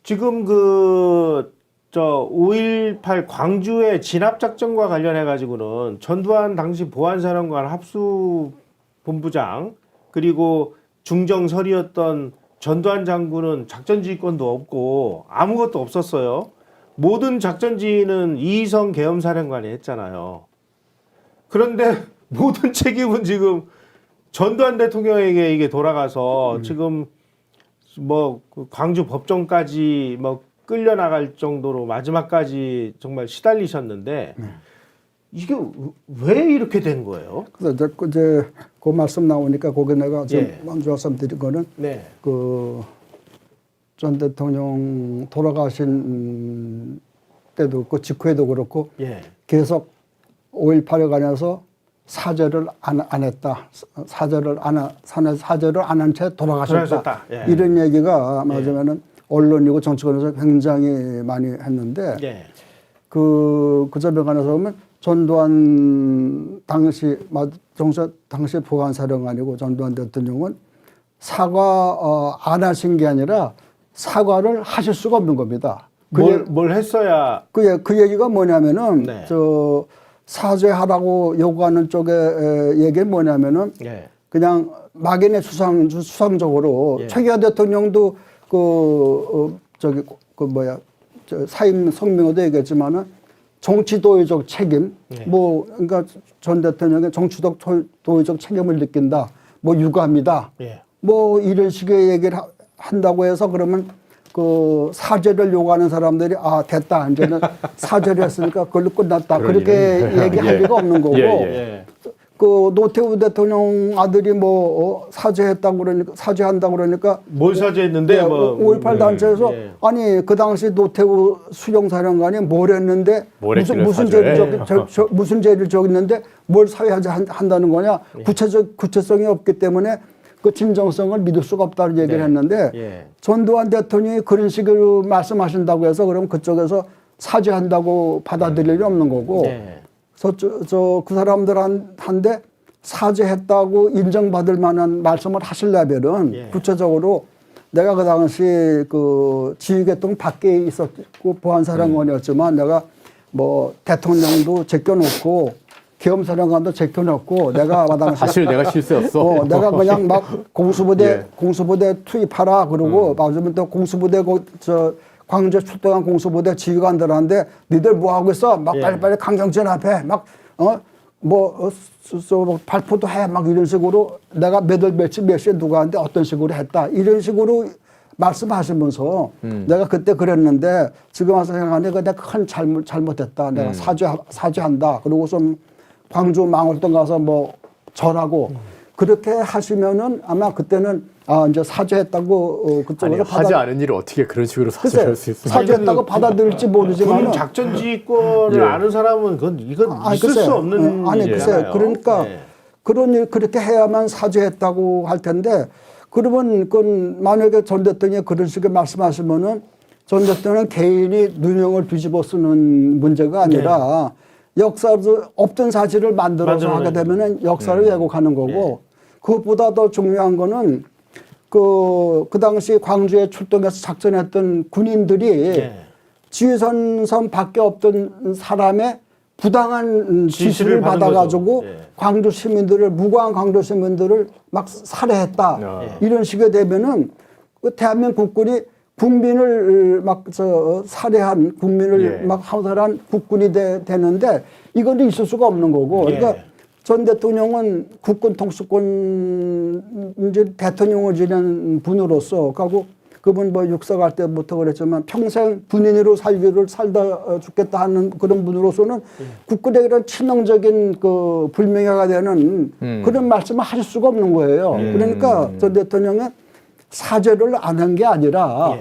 지금 5.18 광주의 진압작전과 관련해 가지고는 전두환 당시 보안사령관 합수본부장 그리고 중정설이었던 전두환 장군은 작전지휘권도 없고 아무것도 없었어요. 모든 작전지휘는 이희성 계엄사령관이 했잖아요. 그런데 모든 책임은 지금 전두환 대통령에게 이게 돌아가서 지금 뭐 광주 법정까지 뭐 끌려나갈 정도로 마지막까지 정말 시달리셨는데 이게 왜 이렇게 된 거예요? 그래서 이제 그 말씀 나오니까 거기 내가 좀 먼저 말씀드린 거는 전 대통령 돌아가신 때도 그 직후에도 그렇고 계속 5.18에 관해서 사죄를 안 했다. 사죄를 안 한 채 돌아가셨다. 이런 얘기가 맞으면은 언론이고 정치권에서 굉장히 많이 했는데 그 점에 관해서 보면 전두환 당시 보안사령관이고 전두환 대통령은 사과 안 하신 게 아니라 사과를 하실 수가 없는 겁니다. 뭘 했어야 그 얘기가 뭐냐면은 사죄하라고 요구하는 쪽의 얘기는 뭐냐면은 그냥 막연히 수상적으로 최규하 대통령도 사임 성명에도 얘기했지만은 정치도의적 책임, 그러니까 전 대통령의 정치적 도의적 책임을 느낀다, 유감이다, 이런 식의 얘기를 한다고 해서 그러면 그 사죄를 요구하는 사람들이 됐다 이제는 사죄를 했으니까 그걸로 끝났다 그렇게 얘기할 리가 없는 거고 그 노태우 대통령 아들이 뭐 사죄했다고 그러니까 사죄한다고 그러니까 뭘 사죄했는데 뭐 5.18 단체에서 예. 아니 그 당시 노태우 수령사령관이 뭘 했는데 뭘 했길래 무슨 사죄해? 죄를 무슨 죄를 적었는데 뭘 한다는 거냐 예. 구체성이 없기 때문에 그 진정성을 믿을 수가 없다는 얘기를 네. 했는데 예. 전두환 대통령이 그런 식으로 말씀하신다고 해서 그럼 그쪽에서 사죄한다고 받아들일 일 없는 거고 예. 그 사람들한테 사죄했다고 인정받을 만한 말씀을 하시려면은 예. 구체적으로 내가 그 당시 그 지휘계통 밖에 있었고 보안사령관이었지만 내가 뭐 대통령도 제껴놓고 계엄사령관도 제껴놓고 내가 그 당시 사실 내가 실수였어. 내가 그냥 막 공수부대 예. 공수부대 투입하라 그러고 맞으면 또 공수부대 광주에 출동한 공수부대 지휘관들한테 니들 뭐 하고 있어? 막 예. 빨리빨리 강경진 앞에 막 발표도 해 막 이런 식으로 내가 몇 시에 누구한테 어떤 식으로 했다 이런 식으로 말씀하시면서 내가 그때 그랬는데 지금 와서 생각하니 내가 큰 잘못했다. 내가 사죄한다. 그리고 좀 광주 망월동 가서 뭐 절하고 그렇게 하시면은 아마 그때는 이제 사죄했다고 그쪽으로 하지 않은 일을 어떻게 그런 식으로 글쎄, 사죄할 수 있습니까? 사죄했다고 받아들일지 모르지만 군 작전 지휘권을 예. 아는 사람은 이건 있을 글쎄, 수 없는 글쎄 일이잖아요. 그러니까 예. 그런 일 그렇게 해야만 사죄했다고 할 텐데 그러면 만약에 전 대통령이 그런 식의 말씀하시면은 전 대통령 개인이 누명을 뒤집어 쓰는 문제가 아니라 역사도 없던 사실을 만들어서 하게 되면은 역사를 왜곡하는 거고 그것보다 더 중요한 거는 그 당시 광주에 출동해서 작전했던 군인들이 지휘선선 밖에 없던 사람의 부당한 지시를 받아가지고 광주 시민들을 무고한 광주 시민들을 막 살해했다 이런 식이 되면은 그 대한민국 국군이 국민을 막 살해한 국민을 막 하살한 국군이 되는데 이건 있을 수가 없는 거고 그러니까 전 대통령은 국군 통수권 이제 대통령을 지낸 분으로서 가고 그분 뭐 육사 갈 때부터 그랬지만 평생 군인으로 살다 죽겠다 하는 그런 분으로서는 국군에 이런 치명적인 그 불명예가 되는 그런 말씀을 하실 수가 없는 거예요. 그러니까 전 대통령은 사죄를 안 한 게 아니라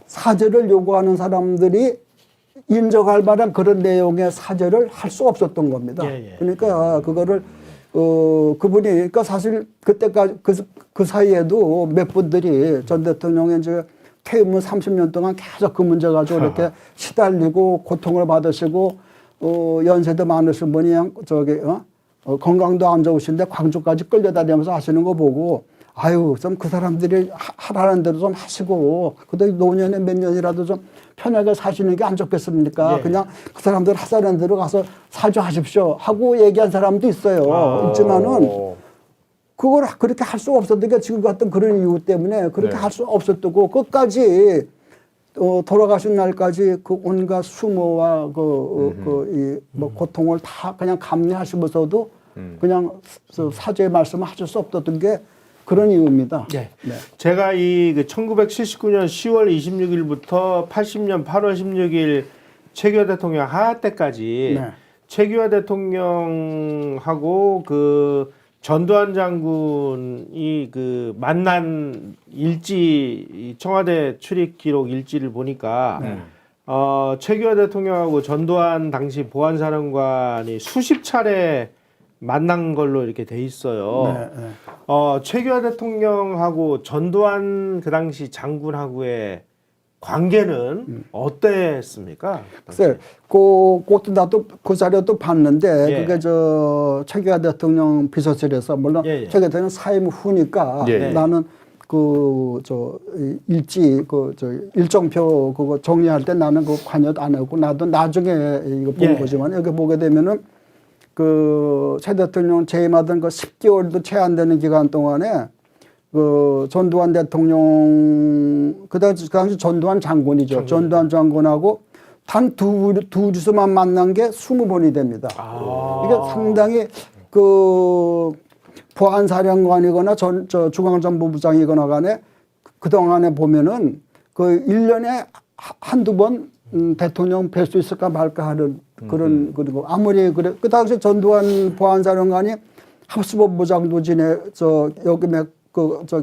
사죄를 요구하는 사람들이 인정할 만한 그런 내용의 사죄를 할 수 없었던 겁니다. 그러니까 그거를 그분이 그러니까 사실 그때까지 그 사이에도 몇 분들이 전 대통령이 이제 퇴임 후 30년 동안 계속 그 문제 가지고 이렇게 시달리고 고통을 받으시고 연세도 많으신 분이 건강도 안 좋으신데 광주까지 끌려다니면서 하시는 거 보고 아유 좀 그 사람들이 하라는 대로 좀 하시고 그래도 노년에 몇 년이라도 좀 편하게 사시는 게 안 좋겠습니까? 그냥 그 사람들 하자는 대로 가서 사죄하십시오 하고 얘기한 사람도 있어요. 있지만은 그걸 그렇게 할 수가 없었으니까 지금 같은 그런 이유 때문에 그렇게 할 수 없었고 끝까지 돌아가신 날까지 그 온갖 수모와 뭐 고통을 다 그냥 감내하시면서도 그냥 사죄의 말씀을 하실 수 없었던 게 그런 이유입니다. 네. 제가 이 1979년 10월 26일부터 80년 8월 16일 최규하 대통령 하하 때까지 최규하 대통령하고 그 전두환 장군이 그 만난 일지 청와대 출입 기록 일지를 보니까 최규하 대통령하고 전두환 당시 보안사령관이 수십 차례 만난 걸로 이렇게 돼 있어요. 최규하 대통령하고 전두환 그 당시 장군하고의 관계는 어땠습니까? 글쎄, 그것도 나도 그 자료도 봤는데 그게 최규하 대통령 비서실에서 물론 최규하 대통령 사임 후니까 나는 일정표 그거 정리할 때 나는 그 관여도 안 하고 나도 나중에 이거 본 거지만 여기 보게 되면은 그 최 대통령 재임하던 그 10개월도 채 안 되는 기간 동안에 그 전두환 대통령 그 당시 전두환 장군이죠. 전두환 장군하고 단 둘이서만 만난 게 20번이 됩니다. 이게 상당히 그 보안사령관이거나 중앙정보부장이거나 간에 그동안에 보면은 그 1년에 한두 번 대통령 뵐 수 있을까 말까 하는 그리고 아무리 그래 그 당시 전두환 보안사령관이 합수본부장도 여기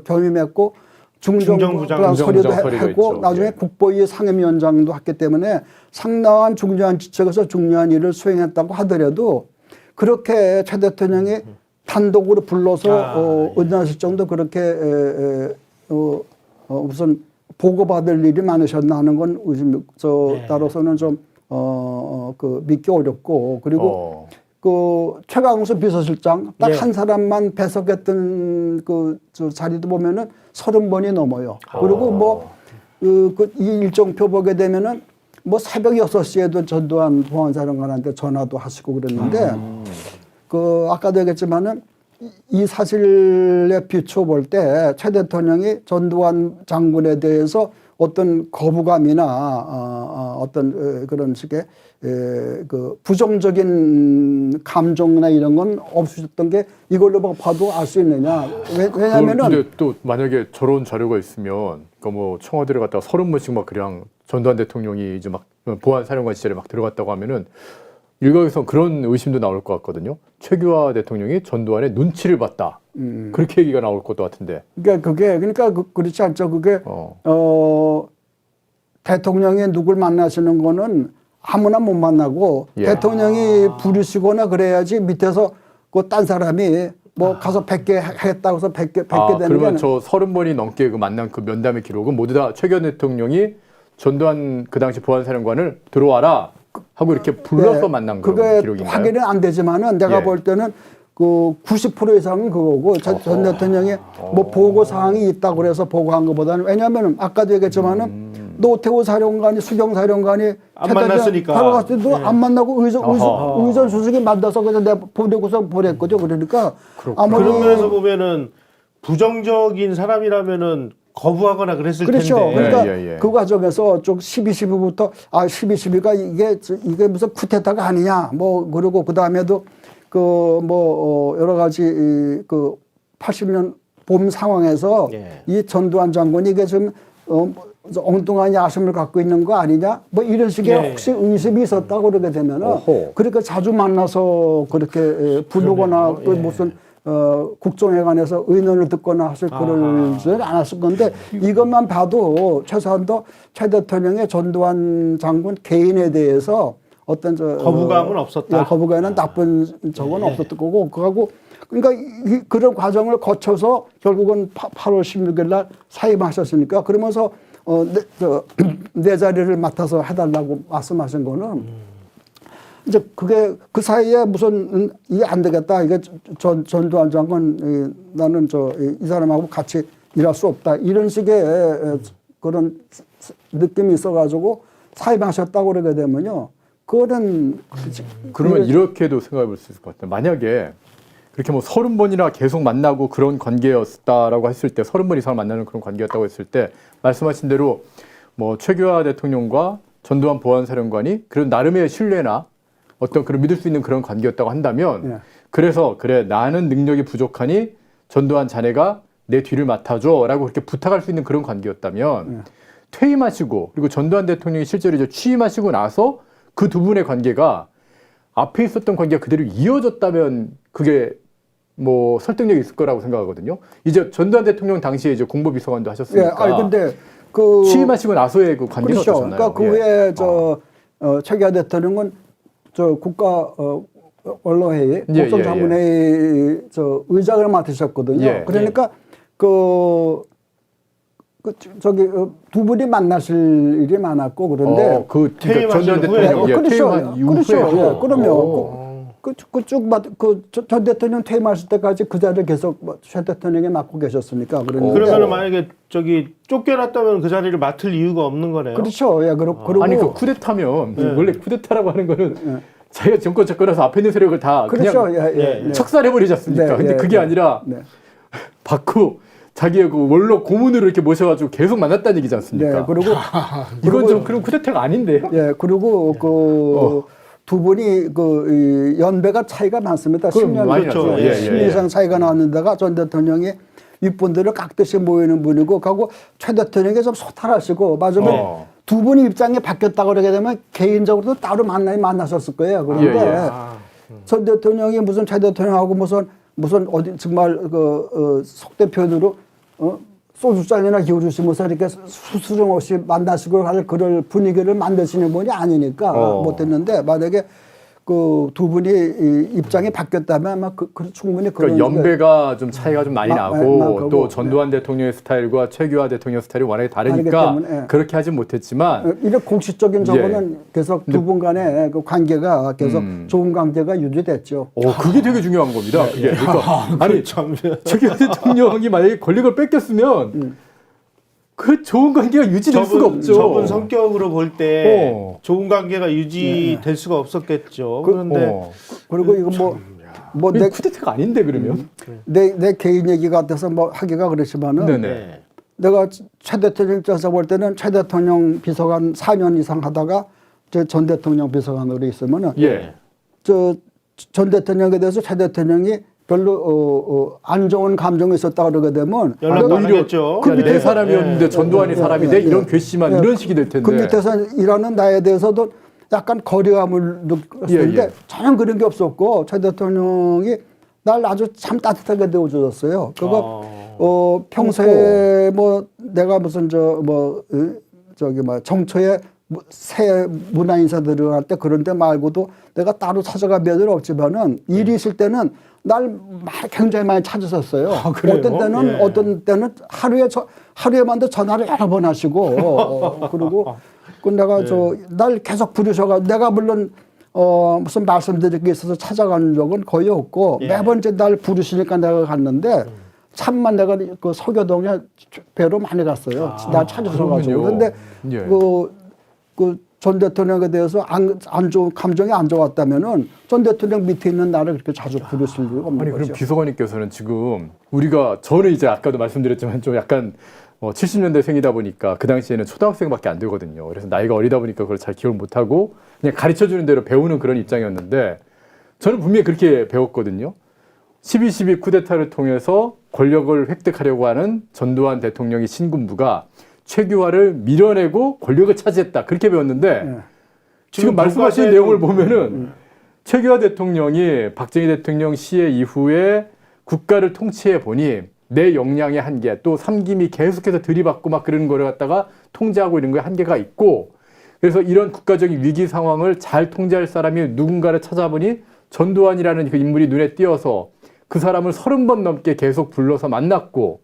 겸임했고 중정부장 서리도 중정서리가 했고 있죠. 나중에 예. 국보위 상임위원장도 했기 때문에 상당한 중요한 직책에서 중요한 일을 수행했다고 하더라도 그렇게 최 대통령이 단독으로 불러서 의논하실 정도 그렇게 무슨 보고받을 일이 많으셨나 하는 건 따로서는 좀 믿기 어렵고 그리고 그 최강수 비서실장 딱 한 사람만 배석했던 저 자리도 보면은 30번이 넘어요. 그리고 이 일정표 보게 되면은 새벽 6시에도 전두환 보안사령관한테 전화도 하시고 그랬는데 아까도 얘기했지만은 이 사실에 비춰볼 때 최 대통령이 전두환 장군에 대해서 어떤 거부감이나 어떤 그런 식의 부정적인 감정이나 이런 건 없으셨던 게 이걸로 봐도 알 수 있느냐. 왜냐면은. 근데 또 만약에 저런 자료가 있으면, 청와대를 갔다가 30번씩 막 그냥 전두환 대통령이 이제 막 보안사령관 시절에 막 들어갔다고 하면은 일각에서 그런 의심도 나올 것 같거든요. 최규하 대통령이 전두환의 눈치를 봤다. 그렇게 얘기가 나올 것도 같은데. 그러니까 그렇지 않죠. 대통령이 누굴 만나시는 거는 아무나 못 만나고 대통령이 부르시거나 그래야지 밑에서 딴 사람이 가서 뵙게 했다고 해서 뵙게 되는 게 그러면 저 30번이 넘게 만난 그 면담의 기록은 모두 다 최규하 대통령이 전두환 그 당시 보안사령관을 들어와라 하고 이렇게 불러서 만난 그런 기록인가요? 확인은 안 되지만은 내가 볼 때는 90% 이상은 그거고 전 대통령이 보고 사항이 있다고 그래서 보고한 것보다는 왜냐하면 아까도 얘기했지만은 노태우 사령관이 수경 사령관이 안 만났으니까 바로 갔을 때도 안 만나고 의전 수석이 만나서 그래서 내가 보내고서 보냈거든. 그러니까 그런 면에서 보면은 부정적인 사람이라면은 거부하거나 그랬을 그렇죠. 텐데. 그러니까 그 과정에서 좀 12.12부터 12.12가 이게 무슨 쿠데타가 아니냐. 그리고 그 다음에도 여러 가지 80년 봄 상황에서 이 전두환 장군이 이게 좀 엉뚱한 야심을 갖고 있는 거 아니냐? 이런 식의 혹시 의심이 있었다고 그러게 되면은 그렇게 자주 만나서 그렇게 부르거나 또 무슨 국정회관에서 의논을 듣거나 하실 그러지는 않았을 건데 이것만 봐도 최소한도 최 대통령의 전두환 장군 개인에 대해서 어떤 거부감은 없었다. 거부감은 나쁜 적은 없었을 거고 그러니까 그런 과정을 거쳐서 결국은 8월 16일 날 사임하셨으니까 그러면서 내 자리를 맡아서 해달라고 말씀하신 거는 이제 그게 그 사이에 무슨 이게 안 되겠다. 이게 전두환 장관 나는 이 사람하고 같이 일할 수 없다. 이런 식의 그런 느낌이 있어가지고 사임하셨다고 그러게 되면요. 그러면 이렇게도 생각해 볼 수 있을 것 같아요. 만약에 그렇게 30번이나 계속 만나고 그런 관계였다라고 했을 때 30번 이상 만나는 그런 관계였다고 했을 때 말씀하신 대로 최규하 대통령과 전두환 보안사령관이 그런 나름의 신뢰나 어떤 그런 믿을 수 있는 그런 관계였다고 한다면 그래서 그래 나는 능력이 부족하니 전두환 자네가 내 뒤를 맡아줘 라고 그렇게 부탁할 수 있는 그런 관계였다면 퇴임하시고 그리고 전두환 대통령이 실제로 이제 취임하시고 나서 그 두 분의 관계가 앞에 있었던 관계가 그대로 이어졌다면 그게 설득력이 있을 거라고 생각하거든요. 이제 전두환 대통령 당시에 이제 공보비서관도 하셨으니까. 근데 취임하시고 나서의 그 관계가 그렇죠. 어떠셨나요? 그러니까 그 후에 최규하 대통령은 국가 원로회의, 국정장관회의 의장을 맡으셨거든요. 그러니까 두 분이 만나실 일이 많았고 그런데 전두환 대통령 퇴임한 이후에 그러면 전 대통령 퇴임하실 때까지 그 자리를 계속 최 대통령이 맡고 계셨으니까 그러면 만약에 쫓겨났다면 그 자리를 맡을 이유가 없는 거네요. 그렇죠. 그리고 아니 쿠데타면 원래 쿠데타라고 하는 거는 자기가 정권 접근해서 앞에 있는 세력을 다 그냥 척살해버리지 않습니까? 근데 그게 아니라 받고 자기의 그 원로 고문으로 이렇게 모셔가지고 계속 만났다는 얘기지 않습니까? 그리고 이건 좀 그런 쿠데타가 아닌데요? 그리고 두 분이 연배가 차이가 많습니다. 10년, 10년 이상 차이가 나왔는데가 전 대통령이 윗분들을 깍듯이 모이는 분이고, 하고 최 대통령이 좀 소탈하시고, 맞으면 두 분이 입장이 바뀌었다고 그러게 되면 개인적으로도 따로 만나셨을 거예요. 그런데 전 대통령이 무슨 최 대통령하고 무슨 무슨 어디 정말 속대 표현으로 소주 잔이나 기울이시면서 이렇게 수수령 없이 만나시고 할 그럴 분위기를 만드시는 분이 아니니까 못했는데 만약에 그 두 분이 입장이 바뀌었다면 아마 충분히 그런 그러니까 연배가 좀 차이가 좀 많이 나고 또 네. 전두환 대통령의 스타일과 최규하 대통령 스타일이 워낙에 다르니까 때문에, 그렇게 하진 못했지만 이런 공식적인 저거는 계속 두 분 간의 그 관계가 계속 좋은 관계가 유지됐죠. 그게 되게 중요한 겁니다. 그게 그러니까 아니 참. 최규하 대통령이 만약에 권력을 뺏겼으면 그 좋은 관계가 유지될 수가 없죠. 저분 성격으로 볼 때 좋은 관계가 예. 유지될 수가 없었겠죠. 그런데 그리고 이거 내 쿠데타가 아닌데 그러면 내 개인 얘기 같아서 뭐 하기가 그렇지만은 네네. 내가 최 대통령 입장에서 볼 때는 최 대통령 비서관 4년 이상 하다가 전 대통령 비서관으로 있으면은 예. 전 대통령에 대해서 최 대통령이 별로 안 좋은 감정이 있었다 그러게 되면 연락도 안 하겠죠. 그 밑에 네. 사람이었는데 전두환이 사람이 돼 이런 괘씸한 이런 식이 될 텐데 그 밑에서 일하는 나에 대해서도 약간 거리감을 느꼈는데 예. 전혀 그런 게 없었고 최 대통령이 날 아주 참 따뜻하게 대해줬었어요. 그거 평소에 뭐 내가 무슨 정초에 새 문화 인사 들어갈 때 그런 데 말고도 내가 따로 찾아갈 면은 없지만은 일이 있을 때는 날 굉장히 많이 찾으셨어요. 그래요? 어떤 때는 하루에만도 전화를 여러 번 하시고 그리고 내가 날 계속 부르셔가 내가 물론 무슨 말씀드릴 게 있어서 찾아가는 적은 거의 없고 매번 이제 날 부르시니까 내가 갔는데 참만 내가 그 서교동에 배로 많이 갔어요. 날 찾으셔가지고 그런데 전 대통령에 대해서 안 좋은 감정이 안 좋았다면은 전 대통령 밑에 있는 나를 그렇게 자주 부르실 이유가 없는 아니 거죠. 그럼 비서관님께서는 지금 저는 이제 아까도 말씀드렸지만 좀 약간 70년대생이다 보니까 그 당시에는 초등학생밖에 안 되거든요. 그래서 나이가 어리다 보니까 그걸 잘 기억을 못하고 그냥 가르쳐주는 대로 배우는 그런 입장이었는데 저는 분명히 그렇게 배웠거든요. 12.12 쿠데타를 통해서 권력을 획득하려고 하는 전두환 대통령의 신군부가 최규하를 밀어내고 권력을 차지했다. 그렇게 배웠는데 지금 말씀하신 내용을 보면은 최규하 대통령이 박정희 대통령 시해 이후에 국가를 통치해 보니 내 역량의 한계 또 삼김이 계속해서 들이받고 막 그런 거를 갖다가 통제하고 이런 거에 한계가 있고 그래서 이런 국가적인 위기 상황을 잘 통제할 사람이 누군가를 찾아보니 전두환이라는 그 인물이 눈에 띄어서 그 사람을 30번 넘게 계속 불러서 만났고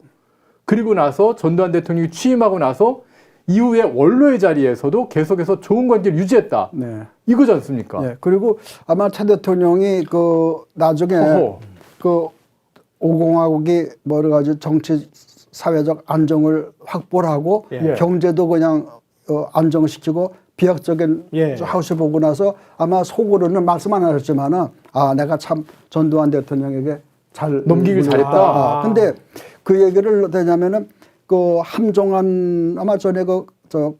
그리고 나서 전두환 대통령이 취임하고 나서 이후에 원로의 자리에서도 계속해서 좋은 관계를 유지했다. 네. 이거지 않습니까? 네. 그리고 아마 최 대통령이 나중에 5공화국이 여러 가지 정치 사회적 안정을 확보를 하고 경제도 그냥 안정시키고 비약적인 하우스 보고 나서 아마 속으로는 말씀 안 하셨지만은 내가 참 전두환 대통령에게 잘 넘기길 잘했다. 근데 그 얘기를 되냐면은 함종환 아마 전에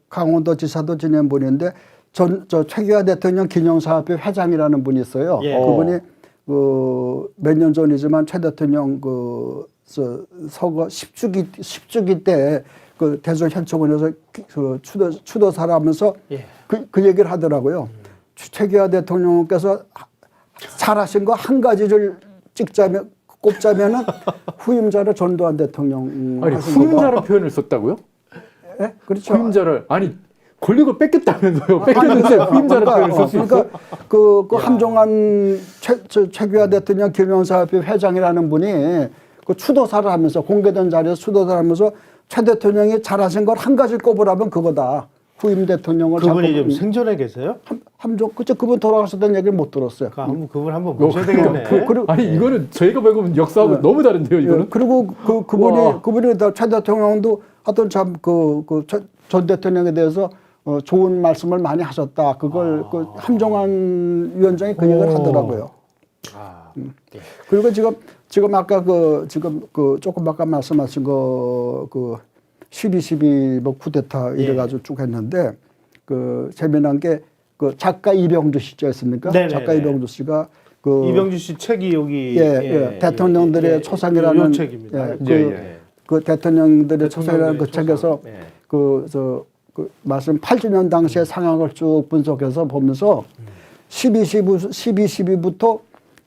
강원도 지사도 지낸 분인데 최규하 대통령 기념사업회 회장이라는 분이 있어요. 그분이 몇 년 전이지만 최 대통령 서거 10주기 때 대전 현충원에서 추도사를 하면서 그 얘기를 하더라고요. 최규하 대통령께서 잘하신 거 한 가지를 꼽자면은 후임자를 전두환 대통령 아니 후임자라는 표현을 썼다고요? 네? 그렇죠. 후임자를 권력을 뺏겼다면서요? 뺏겼는데 후임자라는 표현을 쓸 수 있어? 함종환 최규하 대통령 기념사업회 회장이라는 분이 추도사를 하면서 공개된 자리에서 추도사를 하면서 최 대통령이 잘하신 걸 한 가지 꼽으라면 그거다. 후임 대통령을 그분이 좀 생존해 계세요? 그분 돌아가셨다는 얘기를 못 들었어요. 그분 한번 모셔야 되겠네. 아니 이거는 저희가 배운 역사하고 너무 다른데요, 이거는? 그리고 그분이 최 대통령도 하여튼 참 전 대통령에 대해서 좋은 말씀을 많이 하셨다. 그걸 함종환 위원장이 그 얘기를 하더라고요. 그리고 지금 아까 조금 아까 말씀하신 12.12 쿠데타 이래가지고 쭉 했는데 재미난 게 작가 이병주 씨 있지 않습니까? 작가 이병주 씨가 이병주 씨 책이 여기 대통령들의 초상이라는 책입니다. 대통령들의 초상이라는 그 책에서 말씀 8주년 당시의 상황을 쭉 분석해서 보면서 12.12부터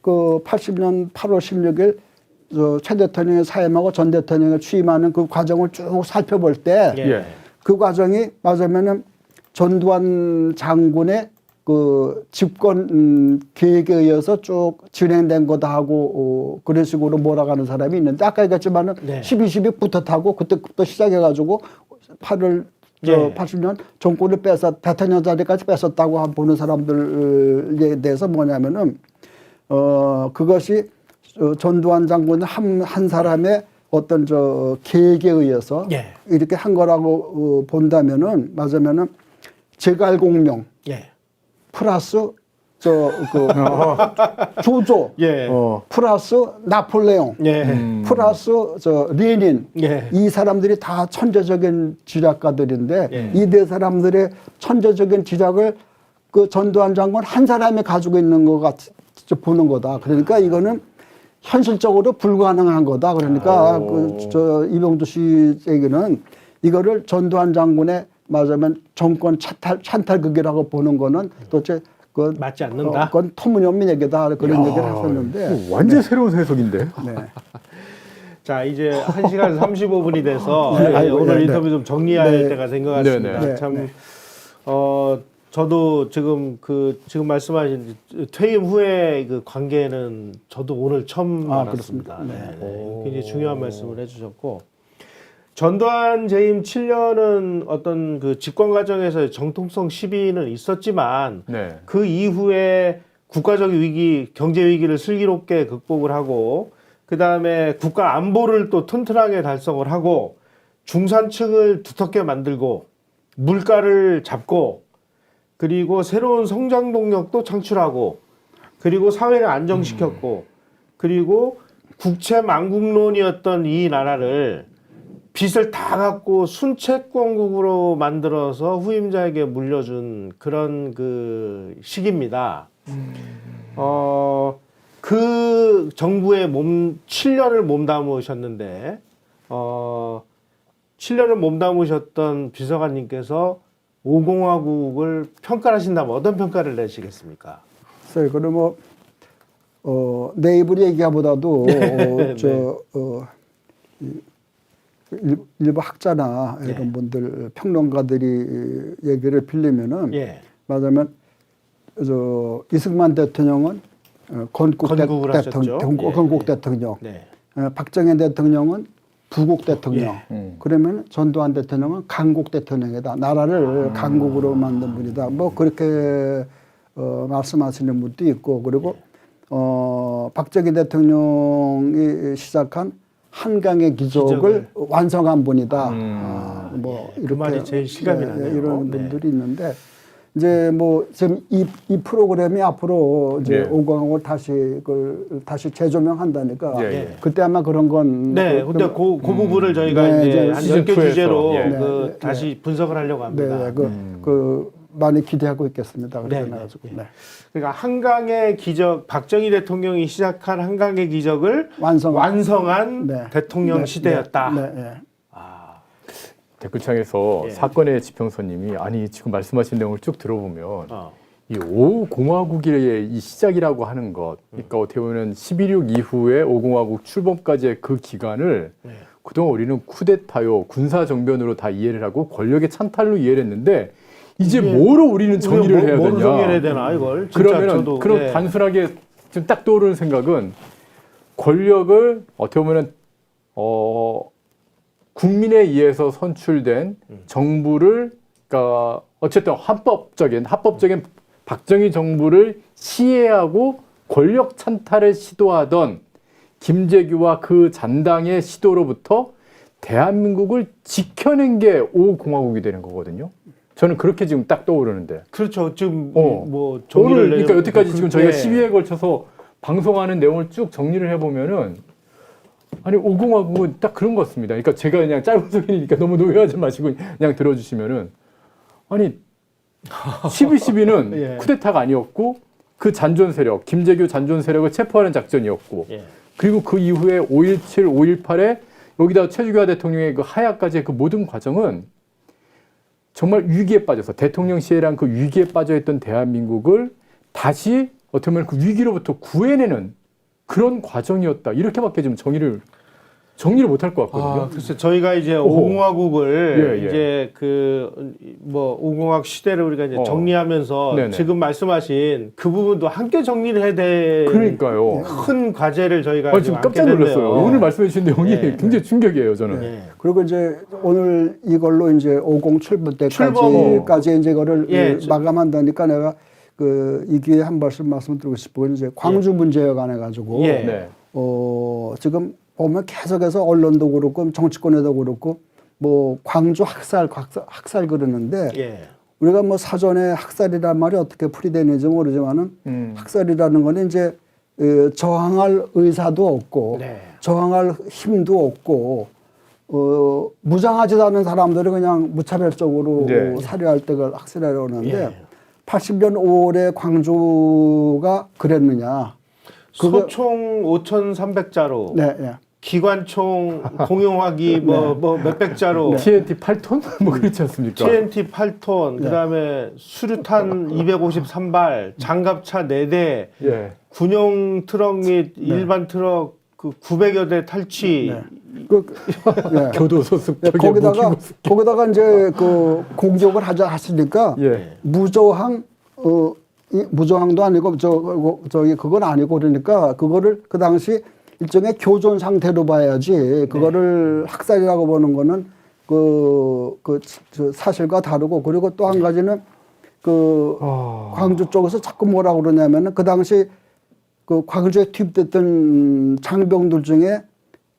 80년 8월 16일 최 대통령이 사임하고 전 대통령이 취임하는 그 과정을 쭉 살펴볼 때 예. 그 과정이 맞으면은 전두환 장군의 그 집권 계획에 의해서 쭉 진행된 거다 하고 그런 식으로 몰아가는 사람이 있는데 아까 얘기했지만은 네. 12.12 붙었다고 그때부터 시작해가지고 8월 예. 80년 정권을 대통령 자리까지 뺏었다고 보는 사람들에 대해서 뭐냐면은 그것이 전두환 장군 한 사람의 어떤 계획에 의해서 예. 이렇게 한 거라고 본다면은 맞으면은 제갈공명 예. 플러스 조조 예. 플러스 나폴레옹 예. 플러스 레닌 예. 이 사람들이 다 천재적인 지략가들인데 예. 이 네 사람들의 천재적인 지략을 그 전두환 장군 한 사람이 가지고 있는 것 같이 보는 거다. 그러니까 이거는 현실적으로 불가능한 거다. 그러니까 이병주 씨 얘기는 이거를 전두환 장군의 맞으면 정권 찬탈극이라고 보는 거는 도대체 맞지 않는다. 그건 터무니없는 얘기다. 그런 얘기를 했었는데. 완전 새로운 해석인데. 네. 자, 이제 1시간 35분이 돼서 네, 오늘 네, 인터뷰 좀 정리할 네. 때가 된 것 같습니다. 네, 네. 참, 저도 지금 지금 말씀하신 퇴임 후의 그 관계는 저도 오늘 처음 알았습니다. 그렇습니까? 네. 굉장히 중요한 말씀을 해주셨고, 전두환 재임 7년은 어떤 그 집권 과정에서 정통성 시비는 있었지만 네. 그 이후에 국가적 위기, 경제 위기를 슬기롭게 극복을 하고 그 다음에 국가 안보를 또 튼튼하게 달성을 하고 중산층을 두텁게 만들고 물가를 잡고 그리고 새로운 성장 동력도 창출하고 그리고 사회를 안정시켰고 그리고 국채 망국론이었던 이 나라를 빚을 다 갖고 순채권국으로 만들어서 후임자에게 물려준 그런 그 시기입니다. 그 정부에 7년을 몸담으셨는데 7년을 몸담으셨던 비서관님께서 5공화국을 평가를 하신다면 어떤 평가를 내시겠습니까? 글쎄요, 그럼 내 입으로 얘기하보다도 일부 학자나 예. 이런 분들 평론가들이 얘기를 빌리면은 예. 맞으면 이승만 대통령은 건국 건국을 하셨죠. 건국 예. 대통령, 네. 박정희 대통령은 부국 대통령. 예. 그러면 전두환 대통령은 강국 대통령이다. 나라를 강국으로 만든 분이다. 뭐 그렇게 말씀하시는 분도 있고 그리고 박정희 대통령이 시작한 한강의 기적을 완성한 분이다. 뭐 그 이렇게 말이 제일 실감이 나네요. 이런 네. 분들이 있는데 이제 뭐 지금 이 프로그램이 앞으로 이제 네. 5강을 다시 재조명한다니까 예. 그때 아마 그런 건 네, 근데 그 부분을 저희가 네, 이제 이제 한 시즌 10개 2에서, 주제로 예. 네, 다시 분석을 하려고 합니다. 네, 많이 기대하고 있겠습니다. 네, 그래가지고 네. 네. 그러니까 한강의 기적, 박정희 대통령이 시작한 한강의 기적을 완성한 완성한 대통령 시대였다. 네, 네. 댓글창에서 예. 사건의 지평선님이 아니 지금 말씀하신 내용을 쭉 들어보면 어. 이 5공화국의 이 시작이라고 하는 것, 그러니까 어떻게 보면 11.6 이후에 5공화국 출범까지의 그 기간을 네. 그동안 우리는 쿠데타요, 군사정변으로 다 이해를 하고 권력의 찬탈로 이해를 했는데 이제 뭐로 우리는 정의를 해야 뭐로 되냐? 정의해야 되나 이걸? 진짜 그러면은 저도, 그럼 예. 단순하게 지금 딱 떠오르는 생각은 권력을 어떻게 보면은 국민에 의해서 선출된 정부를 그러니까 어쨌든 합법적인 박정희 정부를 시해하고 권력 찬탈을 시도하던 김재규와 그 잔당의 시도로부터 대한민국을 지켜낸 게 5공화국이 되는 거거든요. 저는 그렇게 지금 딱 떠오르는데. 그렇죠. 지금 뭐 오늘 정의를 그러니까 내려- 여태까지 지금 저희가 예. 12회에 걸쳐서 방송하는 내용을 쭉 정리를 해보면은 아니 5공화국은 딱 그런 것 같습니다. 그러니까 제가 그냥 짧은 소리니까 너무 노여하지 마시고 그냥 들어주시면은 아니 12.12는 예. 쿠데타가 아니었고 그 잔존 세력 김재규 잔존 세력을 체포하는 작전이었고 예. 그리고 그 이후에 5.17, 5.18에 여기다 최주교화 대통령의 그 하야까지의 그 모든 과정은 정말 위기에 빠져서 대통령 시해란 그 위기에 빠져 있던 대한민국을 다시 어떻게 보면 그 위기로부터 구해내는 그런 과정이었다. 이렇게밖에 좀 정리를 못할 것 같거든요. 글쎄 저희가 이제 오호. 오공화국을 예, 예. 이제 그 뭐 오공화국 시대를 우리가 이제 정리하면서 네네. 지금 말씀하신 그 부분도 함께 정리를 해야 될 그러니까요. 큰 과제를 저희가 지금 깜짝 놀랐어요. 오늘 말씀해 주신 내용이 네. 굉장히 충격이에요, 저는. 네. 그리고 이제 오늘 이걸로 이제 507분 출범. 때까지 이제 이거를 예, 마감한다니까 내가 이 기회에 한 말씀드리고 싶은 건 이제 광주 문제에 관해 가지고 예. 네. 지금 보면 계속해서 언론도 그렇고 정치권에도 그렇고 뭐 광주 학살 그러는데 예. 우리가 뭐 사전에 학살이란 말이 어떻게 풀이되는지 모르지만은 학살이라는 거는 이제 저항할 의사도 없고 네. 저항할 힘도 없고 무장하지도 않은 사람들을 그냥 무차별적으로 네. 살해할 때 그걸 학살이라고 하는데 예. 80년 5월에 광주가 그랬느냐? 소총 5,300자로 네, 예. 기관총 공용화기 뭐 몇백 자로 TNT 8톤? 뭐 그렇지 않습니까? TNT 8톤 그다음에 수류탄 253발 장갑차 4대 예. 군용 트럭 및 일반 트럭 그 900여 대 탈취 예. 교도소속 예, 거기다가 이제 그 공격을 하시니까 예. 무저항 무저항도 아니고 저기 그건 아니고 그러니까 그거를 그 당시 일종의 교전 상태로 봐야지 그거를 학살이라고 보는 거는 저 사실과 다르고 그리고 또 한 가지는 광주 쪽에서 자꾸 뭐라고 그러냐면은 그 당시 그 광주에 투입됐던 장병들 중에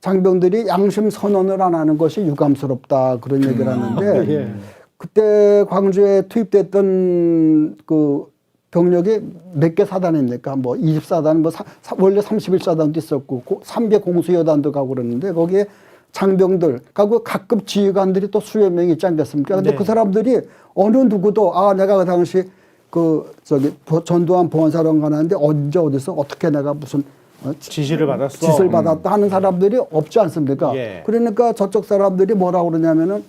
장병들이 양심 선언을 안 하는 것이 유감스럽다 그런 얘기를 하는데 예. 그때 광주에 투입됐던 그 병력이 몇 개 사단입니까? 뭐 20사단, 뭐 원래 31사단도 있었고 3개 공수여단도 가고 그러는데 거기에 장병들, 그리고 각급 지휘관들이 또 수여 명이 있지 않겠습니까? 근데 네. 그 사람들이 어느 누구도 내가 그 당시 전두환 보안사령관 하는데 언제 어디서 어떻게 내가 무슨 지시를 받았어. 짓을 받았다 하는 사람들이 없지 않습니까? 예. 그러니까 저쪽 사람들이 뭐라고 그러냐면은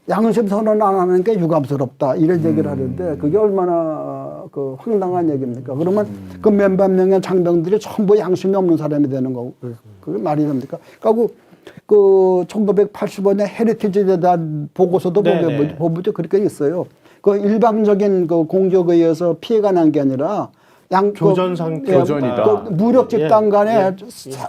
양심 선언 안 하는 게 유감스럽다 이런 얘기를 하는데 그게 얼마나 황당한 얘기입니까? 그러면 그 몇백 명의 장병들이 전부 양심이 없는 사람이 되는 거고 그게 말이 됩니까? 그리고 그 1980년에 헤리티지에 대한 보고서도 보면 그렇게 있어요. 그 일방적인 그 공격에 의해서 피해가 난 게 아니라 교전 상태. 교전이다. 무력 집단 간의 예.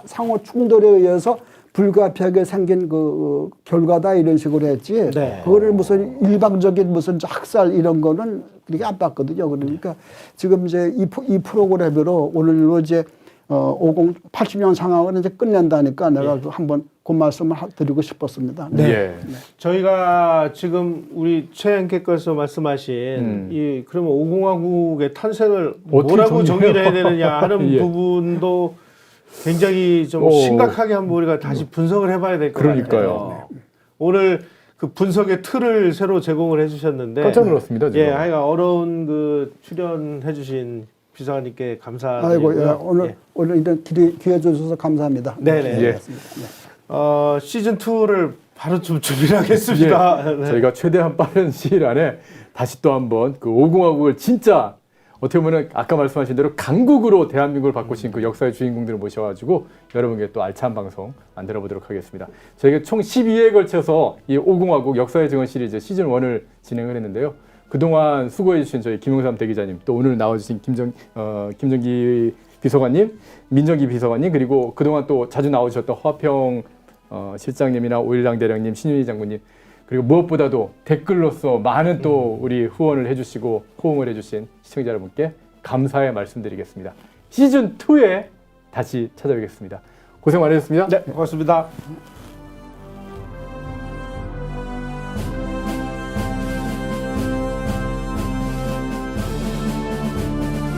상호 충돌에 의해서 불가피하게 생긴 그 결과다 이런 식으로 했지. 네. 그거를 무슨 일방적인 무슨 학살 이런 거는 그렇게 안 봤거든요. 그러니까 지금 이제 이 프로그램으로 오늘로 이제 80년 상황을 이제 끝낸다니까 내가 한번 그 말씀을 드리고 싶었습니다. 네. 예. 저희가 지금 우리 최영께께서 말씀하신 그러면 5공화국의 탄생을 뭐라고 정리를 해야 되느냐 하는 예. 부분도 굉장히 좀 심각하게 한번 우리가 다시 분석을 해봐야 될 것 같아요. 그러니까요. 오늘 그 분석의 틀을 새로 제공을 해주셨는데 깜짝 놀랐습니다. 지금. 예, 하여간 어려운 그 출연해주신 비서관님께 아이고, 감사드리고요. 예, 오늘 이런 기회 주셔서 감사합니다. 네네. 예. 시즌 2를 바로 좀 준비를 하겠습니다. 예. 네. 저희가 최대한 빠른 시일 안에 다시 또 한번 그 5공화국을 진짜 어떻게 보면 아까 말씀하신 대로 강국으로 대한민국을 바꾸신 그 역사의 주인공들을 모셔가지고 여러분께 또 알찬 방송 만들어 보도록 하겠습니다. 저희가 총 12회에 걸쳐서 이 5공화국 역사의 증언 시리즈 시즌 1을 진행을 했는데요. 그동안 수고해주신 저희 김용삼 대기자님, 또 오늘 나와주신 김정기 비서관님, 민정기 비서관님, 그리고 그동안 또 자주 나오셨던 화평 실장님이나 오일랑 대령님, 신윤희 장군님, 그리고 무엇보다도 댓글로서 많은 또 우리 후원을 해주시고 호응을 해주신 시청자 여러분께 감사의 말씀드리겠습니다. 시즌 2에 다시 찾아뵙겠습니다. 고생 많으셨습니다. 네, 고맙습니다.